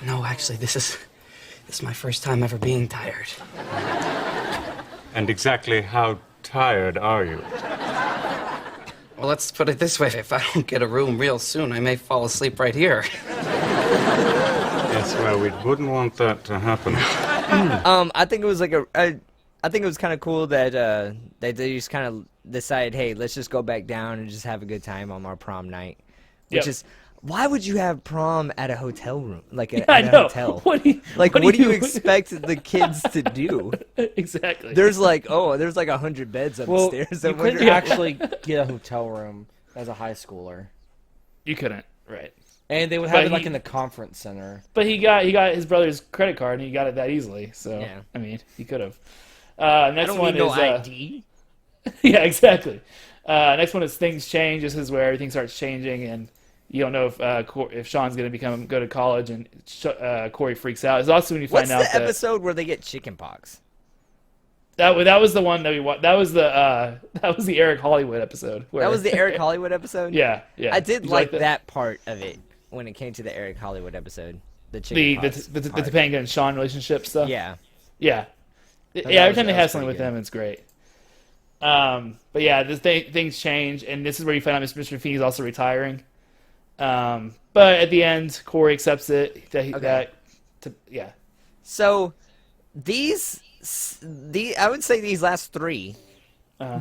No, actually, this is my first time ever being tired. And exactly how tired are you? Well, let's put it this way. If I don't get a room real soon, I may fall asleep right here. Yes, well, we wouldn't want that to happen. I think it was like I think it was kind of cool that they just kind of decided, hey, let's just go back down and just have a good time on our prom night. Which Yep. is, why would you have prom at a hotel room? Like I at a know. hotel? What do you, Like, what do you expect the kids to do? Exactly. There's like 100 beds Well, upstairs. you I'm couldn't wondering- actually get a hotel room as a high schooler, You couldn't, right? and they would But have it like he- in the conference center. But he got his brother's credit card, and he got it that easily. So Yeah. I mean, he could have. Next I don't one need no is ID. yeah, exactly. Next one is things change. This is where everything starts changing, and you don't know if Sean's going to go to college, and Corey freaks out. It's also when you find What's out the that episode where they get chicken pox? that was the one that we watched. That was the Eric Hollywood episode. Where, That was the Eric Hollywood episode? Yeah, yeah. I did Did you like that part of it when it came to the Eric Hollywood episode. The chicken pox the part. Topanga and Sean relationship stuff. Yeah. Yeah. that Yeah, every was- time they that have was something with pretty them, it's great. But yeah, things change, and this is where you find out Mr. Feeney's also retiring. But at the end, Corey accepts it. Yeah. So I would say these last 3,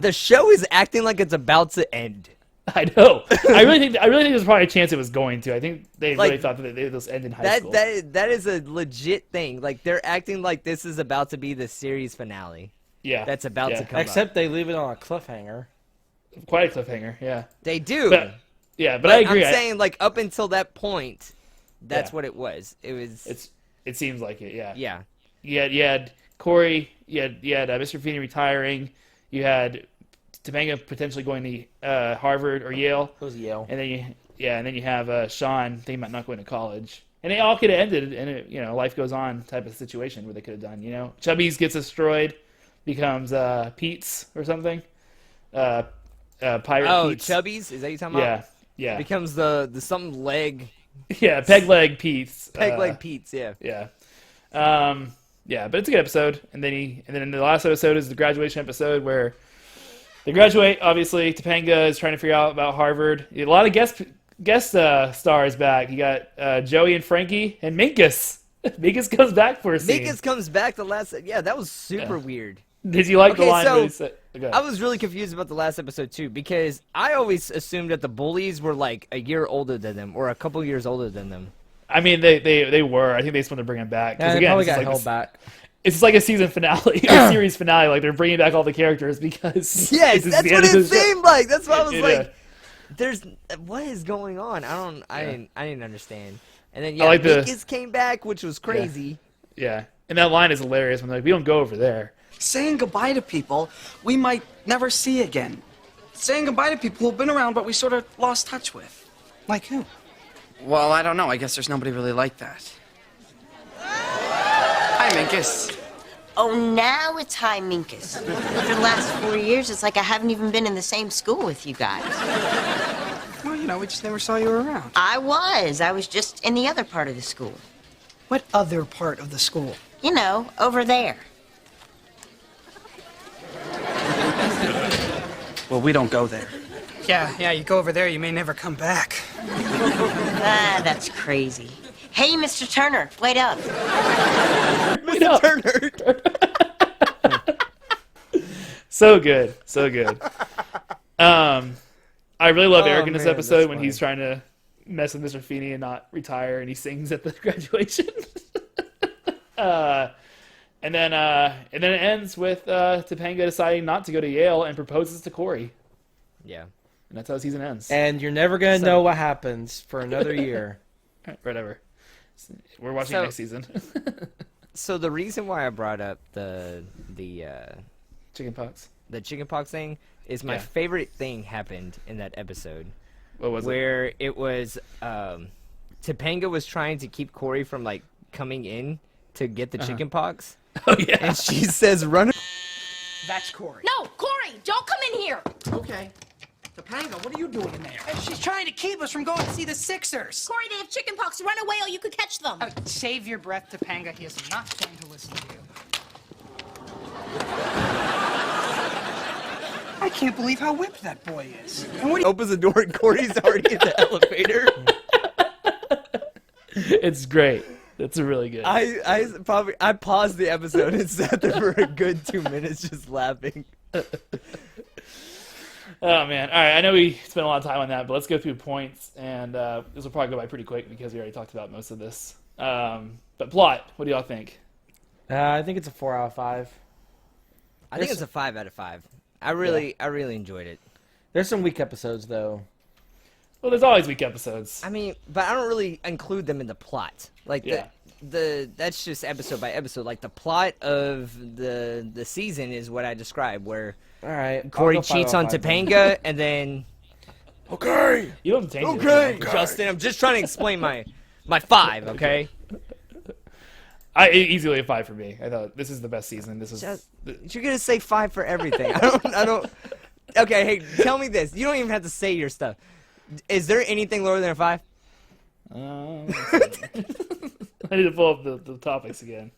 the show is acting like it's about to end. I know. I really think there's probably a chance it was going to. I think they Like, really thought that they would end in high school. That is a legit thing. Like, they're acting like this is about to be the series finale. Yeah. That's about to come Except they leave it on a cliffhanger. Quite a cliffhanger. Yeah. They do. But I agree. I'm saying, like, up until that point, that's Yeah. what it was. It was. It seems like it. Yeah. Yeah. You had Corey. You had Mr. Feeney retiring. You had Topanga potentially going to Harvard or Yale. It was Yale. And then you have Sean thinking about not going to college. And they all could have ended in a life goes on type of situation where they could have done. Chubby's gets destroyed, becomes Pete's or something. Pirate Pete's. Chubby's? Is that you talking about? Yeah. Becomes the something leg. Yeah, peg leg Pete's. Peg leg Pete's. Yeah. Yeah. Yeah, but it's a good episode. And then the last episode is the graduation episode where they graduate. Obviously, Topanga is trying to figure out about Harvard. A lot of guest stars back. You got Joey and Frankie and Minkus. Minkus comes back for a scene. Minkus comes back the last. Yeah, that was super weird. Did you like the line? So where he said, okay. I was really confused about the last episode too because I always assumed that the bullies were like a year older than them or a couple years older than them. I mean, they were. I think they just wanted to bring him back. Yeah, they again, probably this is got like held this- back. It's like a season finale, a series finale. Like they're bringing back all the characters because Yes, that's what it seemed like. That's why I was Yeah. like, "There's what is going on?" I didn't understand. And then I like the- Minkus came back, which was crazy. Yeah, and that line is hilarious when they're like, "We don't go over there." Saying goodbye to people we might never see again. Saying goodbye to people who've been around but we sort of lost touch with. Like who? Well, I don't know. I guess there's nobody really like that. Hi, Minkus. Oh, now it's Hi Minkus. For the last 4 years, it's like I haven't even been in the same school with you guys. Well, you know, we just never saw you around. I was just in the other part of the school. What other part of the school? You know, over there. Well, we don't go there. Yeah, you go over there, you may never come back. Ah, that's crazy. Hey, Mr. Turner, wait up. Mr. Turner. So good, so good. I really love Eric in this man, episode that's when funny. he's trying to mess with Mr. Feeney and not retire, and he sings at the graduation. And then it ends with Topanga deciding not to go to Yale and proposes to Corey, Yeah. and that's how the season ends. And you're never gonna know what happens for another year. Whatever. We're watching So- next season. So the reason why I brought up the Chickenpox. chickenpox thing is my Yeah. favorite thing happened in that episode. What was it? Where it was Topanga was trying to keep Corey from like coming in to get the chickenpox. Oh yeah. And she says, "Run." That's Corey. No, Corey, don't come in here. Okay. Topanga, what are you doing in there? She's trying to keep us from going to see the Sixers. Corey, they have chickenpox. Run away or you could catch them. Save your breath, Topanga. He is not going to listen to you. I can't believe how whipped that boy is. And what do you Opens the door and Corey's already in the elevator. It's great. That's really good. I paused the episode and sat there for a good 2 minutes just laughing. Oh man! All right, I know we spent a lot of time on that, but let's go through points, and this will probably go by pretty quick because we already talked about most of this. But plot, what do y'all think? I think it's a 4 out of 5. I think it's a 5 out of 5. I really enjoyed it. There's some weak episodes though. Well, there's always weak episodes. I mean, but I don't really include them in the plot. Like Yeah. the that's just episode by episode. Like the plot of the season is what I described, where All right, Corey I'll go 5 cheats out on of 5 then. Topanga, and then okay, You don't change it. okay, Justin. I'm just trying to explain my 5. Okay. Easily a 5 for me. I thought this is the best season. This is You're gonna say 5 for everything. I don't. Okay, hey, tell me this. You don't even have to say your stuff. Is there anything lower than a 5? I need to pull up the topics again.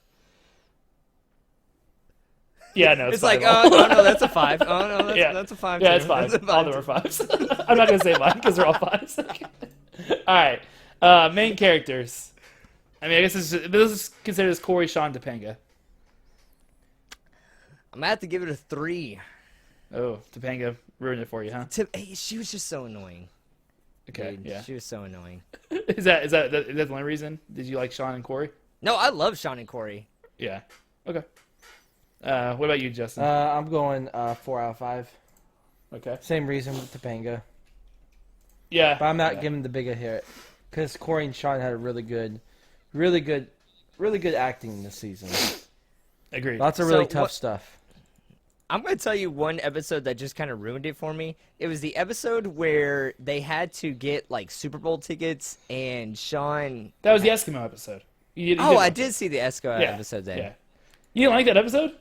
Yeah, no, It's fine. like, oh no, that's a 5. Oh no, that's a 5. Yeah, too. it's 5. That's a All 5 of them are too. 5s. I'm not gonna say mine because they're all 5s. All right, main characters. I mean, I guess this is considered as Corey, Sean, Topanga. I'm gonna have to give it a 3. Oh, Topanga ruined it for you, huh? Hey, she was just so annoying. Okay, Dude, yeah. she was so annoying. Is that the only reason? Did you like Sean and Corey? No, I love Sean and Corey. Yeah. Okay. What about you, Justin? I'm going 4 out of 5. Okay. Same reason with Topanga. Yeah. But I'm not yeah. giving the big a hit because Corey and Sean had a really good acting this season. Agreed. Lots of really So, tough stuff. I'm gonna tell you one episode that just kind of ruined it for me. It was the episode where they had to get like Super Bowl tickets, and Sean. That was the Eskimo episode. I did see the Esco episode then. Yeah. You didn't like that episode?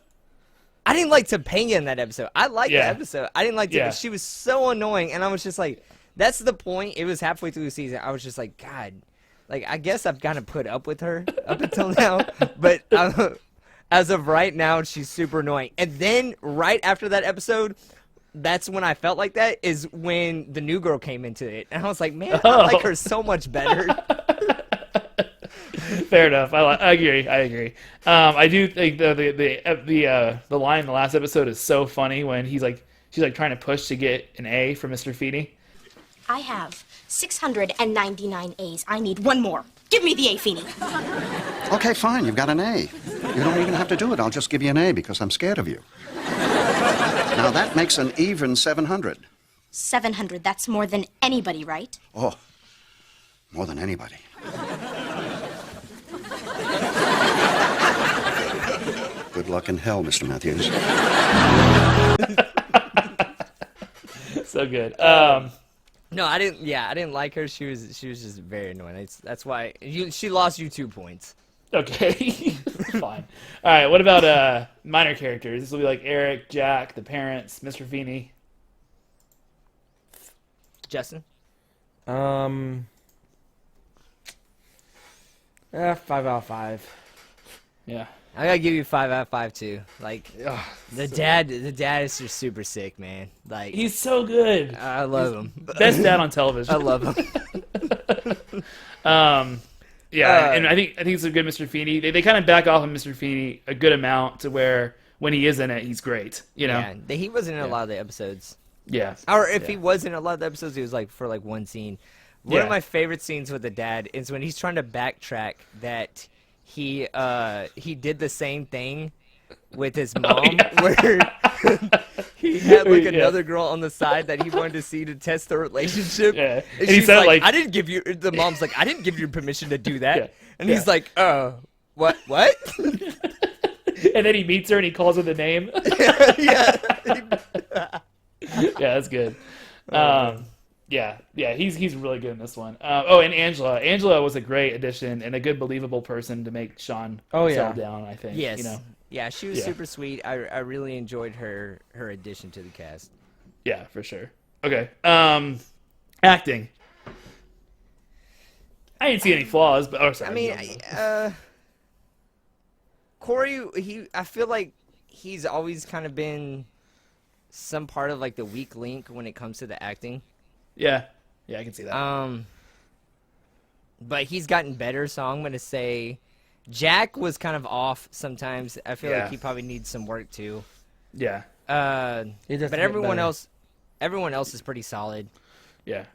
I didn't like Topanga in that episode. I liked the Yeah. episode. I didn't like it, Yeah. but she was so annoying, and I was just like, that's the point. It was halfway through the season. I was just like, God, like I guess I've kind of put up with her up until now, but as of right now, she's super annoying. And then right after that episode, that's when I felt like that is when the new girl came into it, and I was like, man, I like her so much better. Fair enough. I agree. I do think the line in the last episode is so funny when she's like trying to push to get an A from Mr. Feeney. I have 699 A's. I need one more. Give me the A, Feeny. Okay, fine. You've got an A. You don't even have to do it. I'll just give you an A because I'm scared of you. Now, that makes an even 700. 700, that's more than anybody, right? Oh, more than anybody. Good luck in hell, Mr. Matthews. So good. No, I didn't. Yeah, I didn't like her. She was just very annoying. That's why she lost you 2 points. Okay, fine. All right, what about minor characters? This will be like Eric, Jack, the parents, Mr. Feeney. Justin? 5 out of 5. Yeah. I gotta give you 5 out of 5 too. Like the dad is just super sick, man. Like He's so good. I love him. Best dad on television. I love him. Yeah, and I think it's a good Mr. Feeney. They kind of back off of Mr. Feeney a good amount to where when he is in it, he's great. You know. Yeah, he wasn't in a lot of the episodes. Yeah. Or if he was in a lot of the episodes, he was like for like one scene. One Yeah. of my favorite scenes with the dad is when he's trying to backtrack that he did the same thing with his mom where he had like another girl on the side that he wanted to see to test the relationship. Yeah. And he she's said, like, I didn't give you the mom's like, I didn't give you permission to do that. Yeah. And he's like, what? And then he meets her and he calls her the name. Yeah. Yeah, that's good. Yeah, he's really good in this one. And Angela. Angela was a great addition and a good believable person to make Sean settle down, I think. Yes. You know? Yeah, she was super sweet. I really enjoyed her addition to the cast. Yeah, for sure. Okay. Acting. I didn't see any flaws, but sorry. I mean, Corey, I feel like he's always kind of been some part of like the weak link when it comes to the acting. Yeah, I can see that. But he's gotten better, so I'm gonna say Jack was kind of off sometimes. I feel like he probably needs some work too. Yeah. But everyone else is pretty solid. Yeah.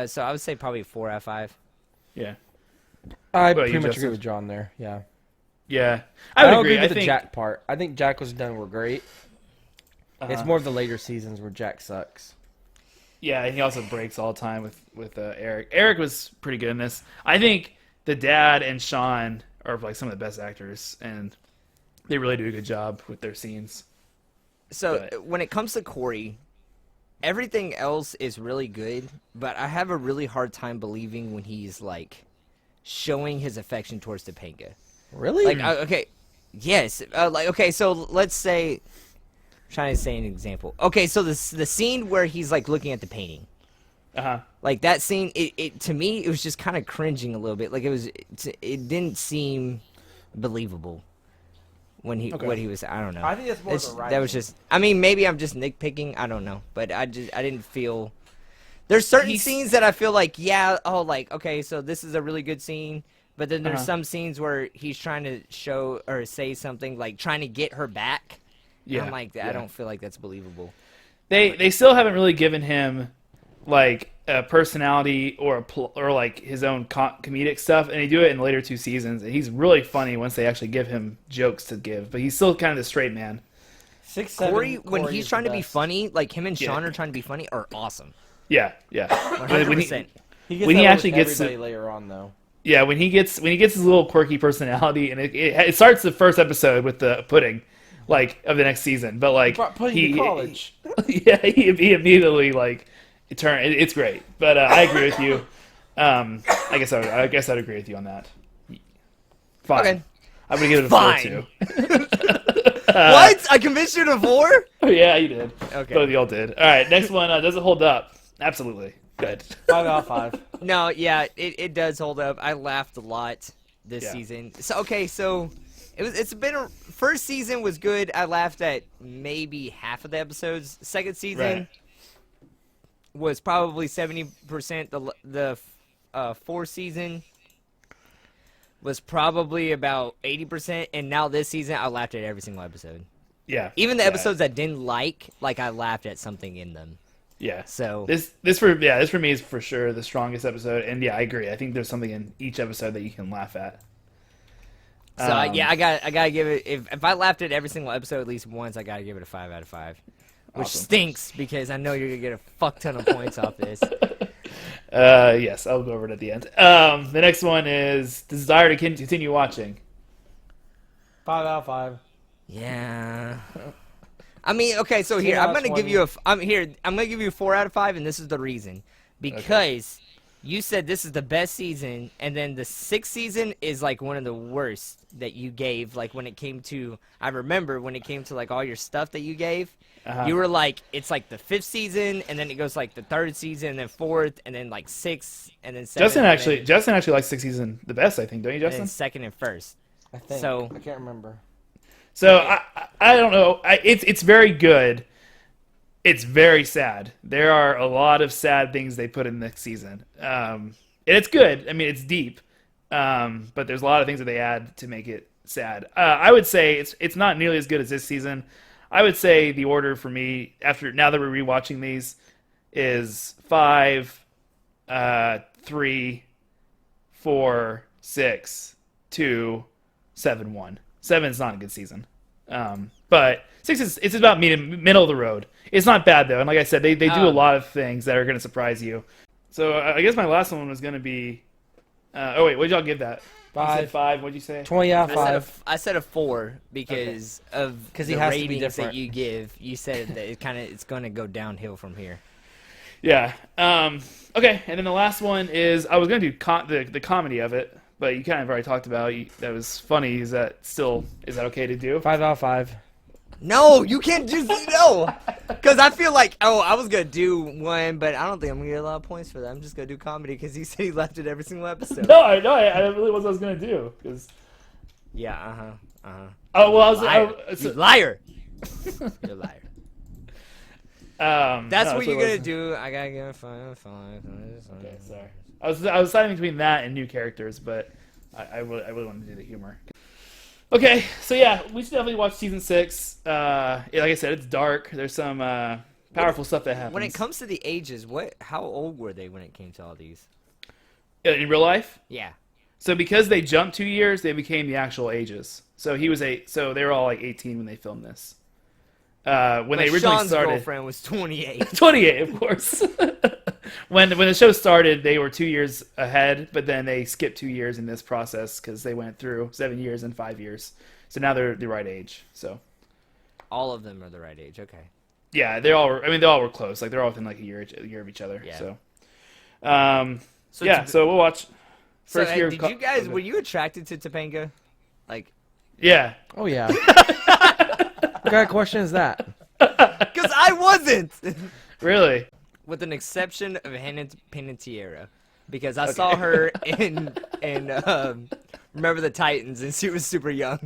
So I would say probably 4 out of 5. Yeah. I pretty much agree with John there. Yeah. Yeah. I would agree agree with with the Jack part. I think Jack was done were great. It's more of the later seasons where Jack sucks. Yeah, and he also breaks all the time with Eric. Eric was pretty good in this. I think the dad and Sean are like some of the best actors, and they really do a good job with their scenes. So when it comes to Corey, everything else is really good, but I have a really hard time believing when he's like showing his affection towards Topanga. Really? Like, okay, yes. So let's say, I'm trying to say an example. Okay, so the scene where he's like looking at the painting. Like that scene, it to me it was just kind of cringing a little bit. Like it didn't seem believable when what he was. I don't know. I think that's more of the writing. That was just. I mean, maybe I'm just nitpicking. I don't know, but I didn't feel. There's certain scenes that I feel like okay, so this is a really good scene, but then there's some scenes where he's trying to show or say something like trying to get her back. Yeah, I'm like, I don't feel like that's believable. They still haven't really given him like a personality or like his own comedic stuff, and they do it in the later 2 seasons. And he's really funny once they actually give him jokes to give, but he's still kind of the straight man. Corey, when he's trying to be funny, like him and Sean are trying to be funny, are awesome. Yeah. 100%. When he actually gets later on though. Yeah, when he gets his little quirky personality, and it starts the first episode with the pudding, like of the next season. But like he to college. He immediately like it's great. But I agree with you. I guess I'd agree with you on that. Fine. Okay. I'm gonna give it a 4 too. What? I convinced you to 4? Oh yeah, you did. Okay. Both of y'all did. All right, next one. Does it hold up? Absolutely. Good. 5 out of 5. No, yeah, it does hold up. I laughed a lot this season. So it's been first season was good. I laughed at maybe half of the episodes. Second season was probably 70%. The fourth season was probably about 80%, and now this season I laughed at every single episode. Yeah. Even the episodes I didn't like I laughed at something in them. Yeah. So this for me is for sure the strongest episode, and yeah, I agree. I think there's something in each episode that you can laugh at. Yeah, I gotta give it. If I laughed at every single episode at least once, I gotta give it a 5 out of 5, which Awesome. stinks because I know you're gonna get a fuck ton of points off this. Yes, I'll go over it at the end. The next one is desire to continue watching. 5 out of 5. Yeah. I mean, okay, so here 10 I'm out of gonna give 20. you I'm gonna give you a 4 out of 5, and this is the reason because you said this is the best season, and then the 6th season is like one of the worst that you gave. Like when it came to, I remember when it came to like all your stuff that you gave, you were like, it's like the 5th season, and then it goes like the 3rd season, and then 4th, and then like 6th, and then 7th. Justin actually likes 6th season the best, I think, don't you, Justin? And then 2nd and 1st. I think. So I can't remember. So I don't know. It's very good. It's very sad. There are a lot of sad things they put in next season. And it's good. I mean, it's deep. But there's a lot of things that they add to make it sad. I would say it's not nearly as good as this season. I would say the order for me, now that we're rewatching these, is 5, 3, 4, 6, 2, 7, 1. 7 is not a good season. But 6 it's about middle of the road. It's not bad though, and like I said, they do a lot of things that are going to surprise you. So I guess my last one was going to be. What did y'all give that? 5. You said 5. What'd you say? 20 out of 5. I said a 4 because of he the has to be ratings different. that you give. You said that it's going to go downhill from here. Yeah. Okay, and then the last one is I was going to do the comedy of it, but you kind of already talked about that was funny. Is that okay to do? 5 out of 5. No, you can't just no. Because I feel like, I was going to do one, but I don't think I'm going to get a lot of points for that. I'm just going to do comedy because he said he left it every single episode. No, I really was what I was going to do. Cause... Yeah, Oh, well, you liar. You're a liar. That's what you're going to do. I got to give it 5 out of 5. Okay, sorry. I was deciding between that and new characters, but I really wanted to do the humor. Okay, so yeah, we should definitely watch season 6. Like I said, it's dark. There's some powerful stuff that happens. When it comes to the ages, how old were they when it came to all these? In real life? Yeah. So because they jumped 2 years, they became the actual ages. So so they were all like 18 when they filmed this. When they originally Sean's started, girlfriend was 28. 28, of course. when the show started, they were 2 years ahead, but then they skipped 2 years in this process because they went through 7 years and 5 years. So now they're the right age. So all of them are the right age. Okay. Yeah, they all were close. Like they're all within like a year of each other. Yeah. So we'll watch. First year. Did you guys? Were you attracted to Topanga? Like. Yeah. Oh yeah. What kind of question is that? Because I wasn't. Really? With an exception of Hannah Panettiere, because I saw her in Remember the Titans, and she was super young,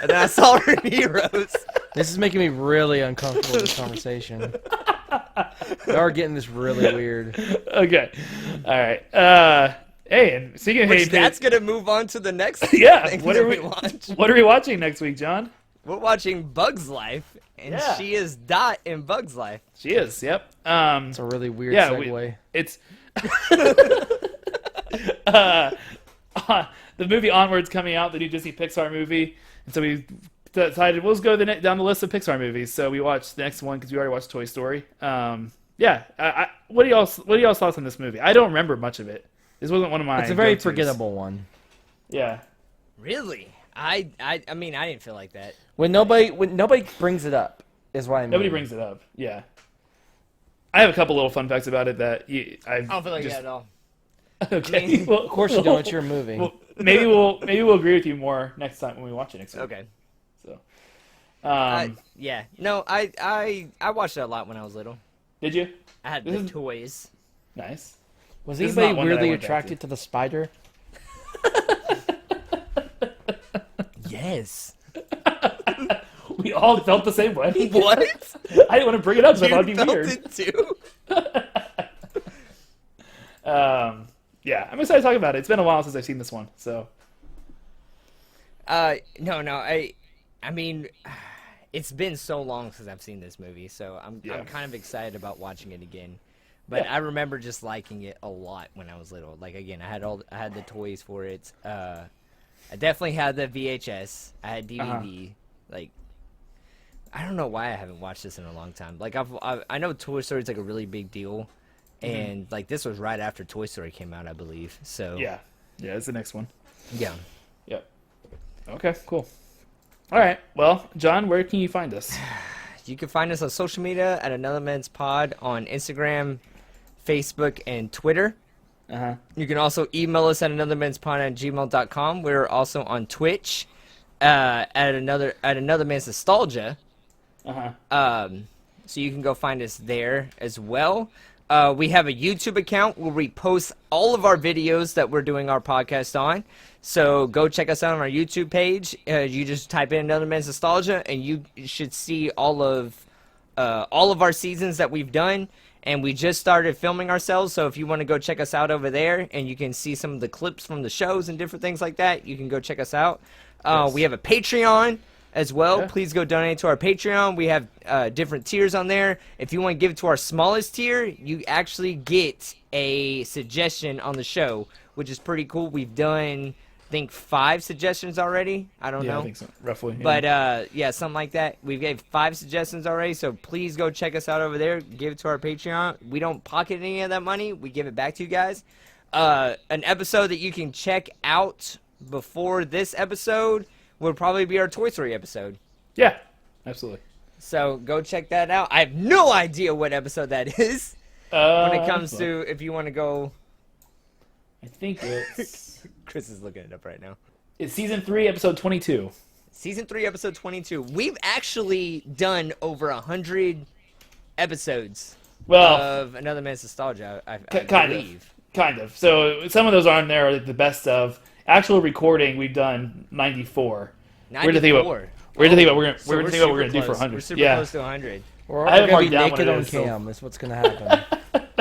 and then I saw her in Heroes. This is making me really uncomfortable with this conversation. We are getting this really weird. Okay. All right. Hey, and speaking of that's gonna move on to the next. Yeah. Thing What that are we watch. What are we watching next week, John? We're watching Bug's Life, and she is Dot in Bug's Life. She is. Yep. It's a really weird segue. It's the movie Onward's coming out, the new Disney Pixar movie, and so we decided we'll just go down the list of Pixar movies. So we watched the next one because we already watched Toy Story. Yeah. What are y'all's thoughts on this movie? I don't remember much of it. This wasn't one of my. It's a very go-tos. forgettable one. Yeah. Really? I mean, I didn't feel like that. When nobody brings it up is what I mean. Nobody brings it up. Yeah. I have a couple little fun facts about it that I don't feel like that at all. Okay. Well, of course you don't. It's your movie. Well, maybe we'll agree with you more next time when we watch it next week. Okay. So. Yeah. No, I watched it a lot when I was little. Did you? I had the toys. Nice. Was This is anybody not one that I weirdly went back attracted to the spider? Yes. We all felt the same way. What? I didn't want to bring it up because I thought it'd be weird. It too? Yeah, I'm excited to talk about it. It's been a while since I've seen this one, so. No. I mean, it's been so long since I've seen this movie, so I'm kind of excited about watching it again. But I remember just liking it a lot when I was little. Like again, I had the toys for it. I definitely had the VHS. I had DVD. Like, I don't know why I haven't watched this in a long time. Like, I know Toy Story is like a really big deal, and like this was right after Toy Story came out, I believe. So Yeah, it's the next one. yeah. Yep. Okay, cool. All right. Well, John, where can you find us? You can find us on social media at Another Men's Pod on Instagram, Facebook, and Twitter. You can also email us at anothermenspod@gmail.com. We're also on Twitch at another man's nostalgia. So you can go find us there as well. We have a YouTube account where we post all of our videos that we're doing our podcast on. So go check us out on our YouTube page. You just type in Another Man's Nostalgia, and you should see all of our seasons that we've done. And we just started filming ourselves, so if you want to go check us out over there, and you can see some of the clips from the shows and different things like that, you can go check us out. We have a Patreon as well. Yeah. Please go donate to our Patreon. We have different tiers on there. If you want to give it to our smallest tier, you actually get a suggestion on the show, which is pretty cool. We've done, I think, 5 suggestions already. I don't know. I think so, roughly. Yeah. But, yeah, something like that. We gave 5 suggestions already, so please go check us out over there. Give it to our Patreon. We don't pocket any of that money. We give it back to you guys. An episode that you can check out before this episode would probably be our Toy Story episode. Yeah, absolutely. So go check that out. I have no idea what episode that is when it comes to if you want to go. I think it's Chris is looking it up right now. It's season 3, episode 22. Season 3, episode 22. We've actually done over 100 episodes of Another Man's Nostalgia, I believe. Kind of. So some of those on there are like the best of. Actual recording, we've done 94. 94. We're to think about we're gonna do for 100. We're super close to 100. We're I haven't gonna be marked down naked what it on is, so- cam. That's what's gonna happen.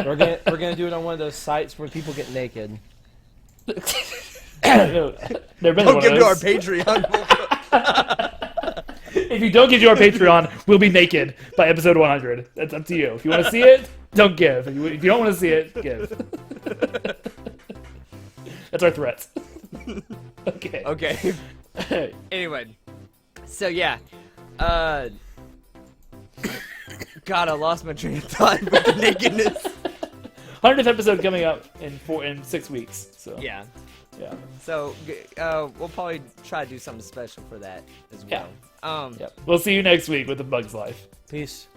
we're gonna do it on one of those sites where people get naked. Never been Don't one give of to our those. Patreon. If you don't give to our Patreon, we'll be naked by episode 100. That's up to you. If you want to see it, don't give. If you don't want to see it, give. That's our threat. Okay. Okay. Anyway, so yeah, God, I lost my train of thought with the nakedness. 100th episode coming up in 6 weeks. So Yeah. yeah. So we'll probably try to do something special for that as well. Yep. We'll see you next week with The Bug's Life. Peace.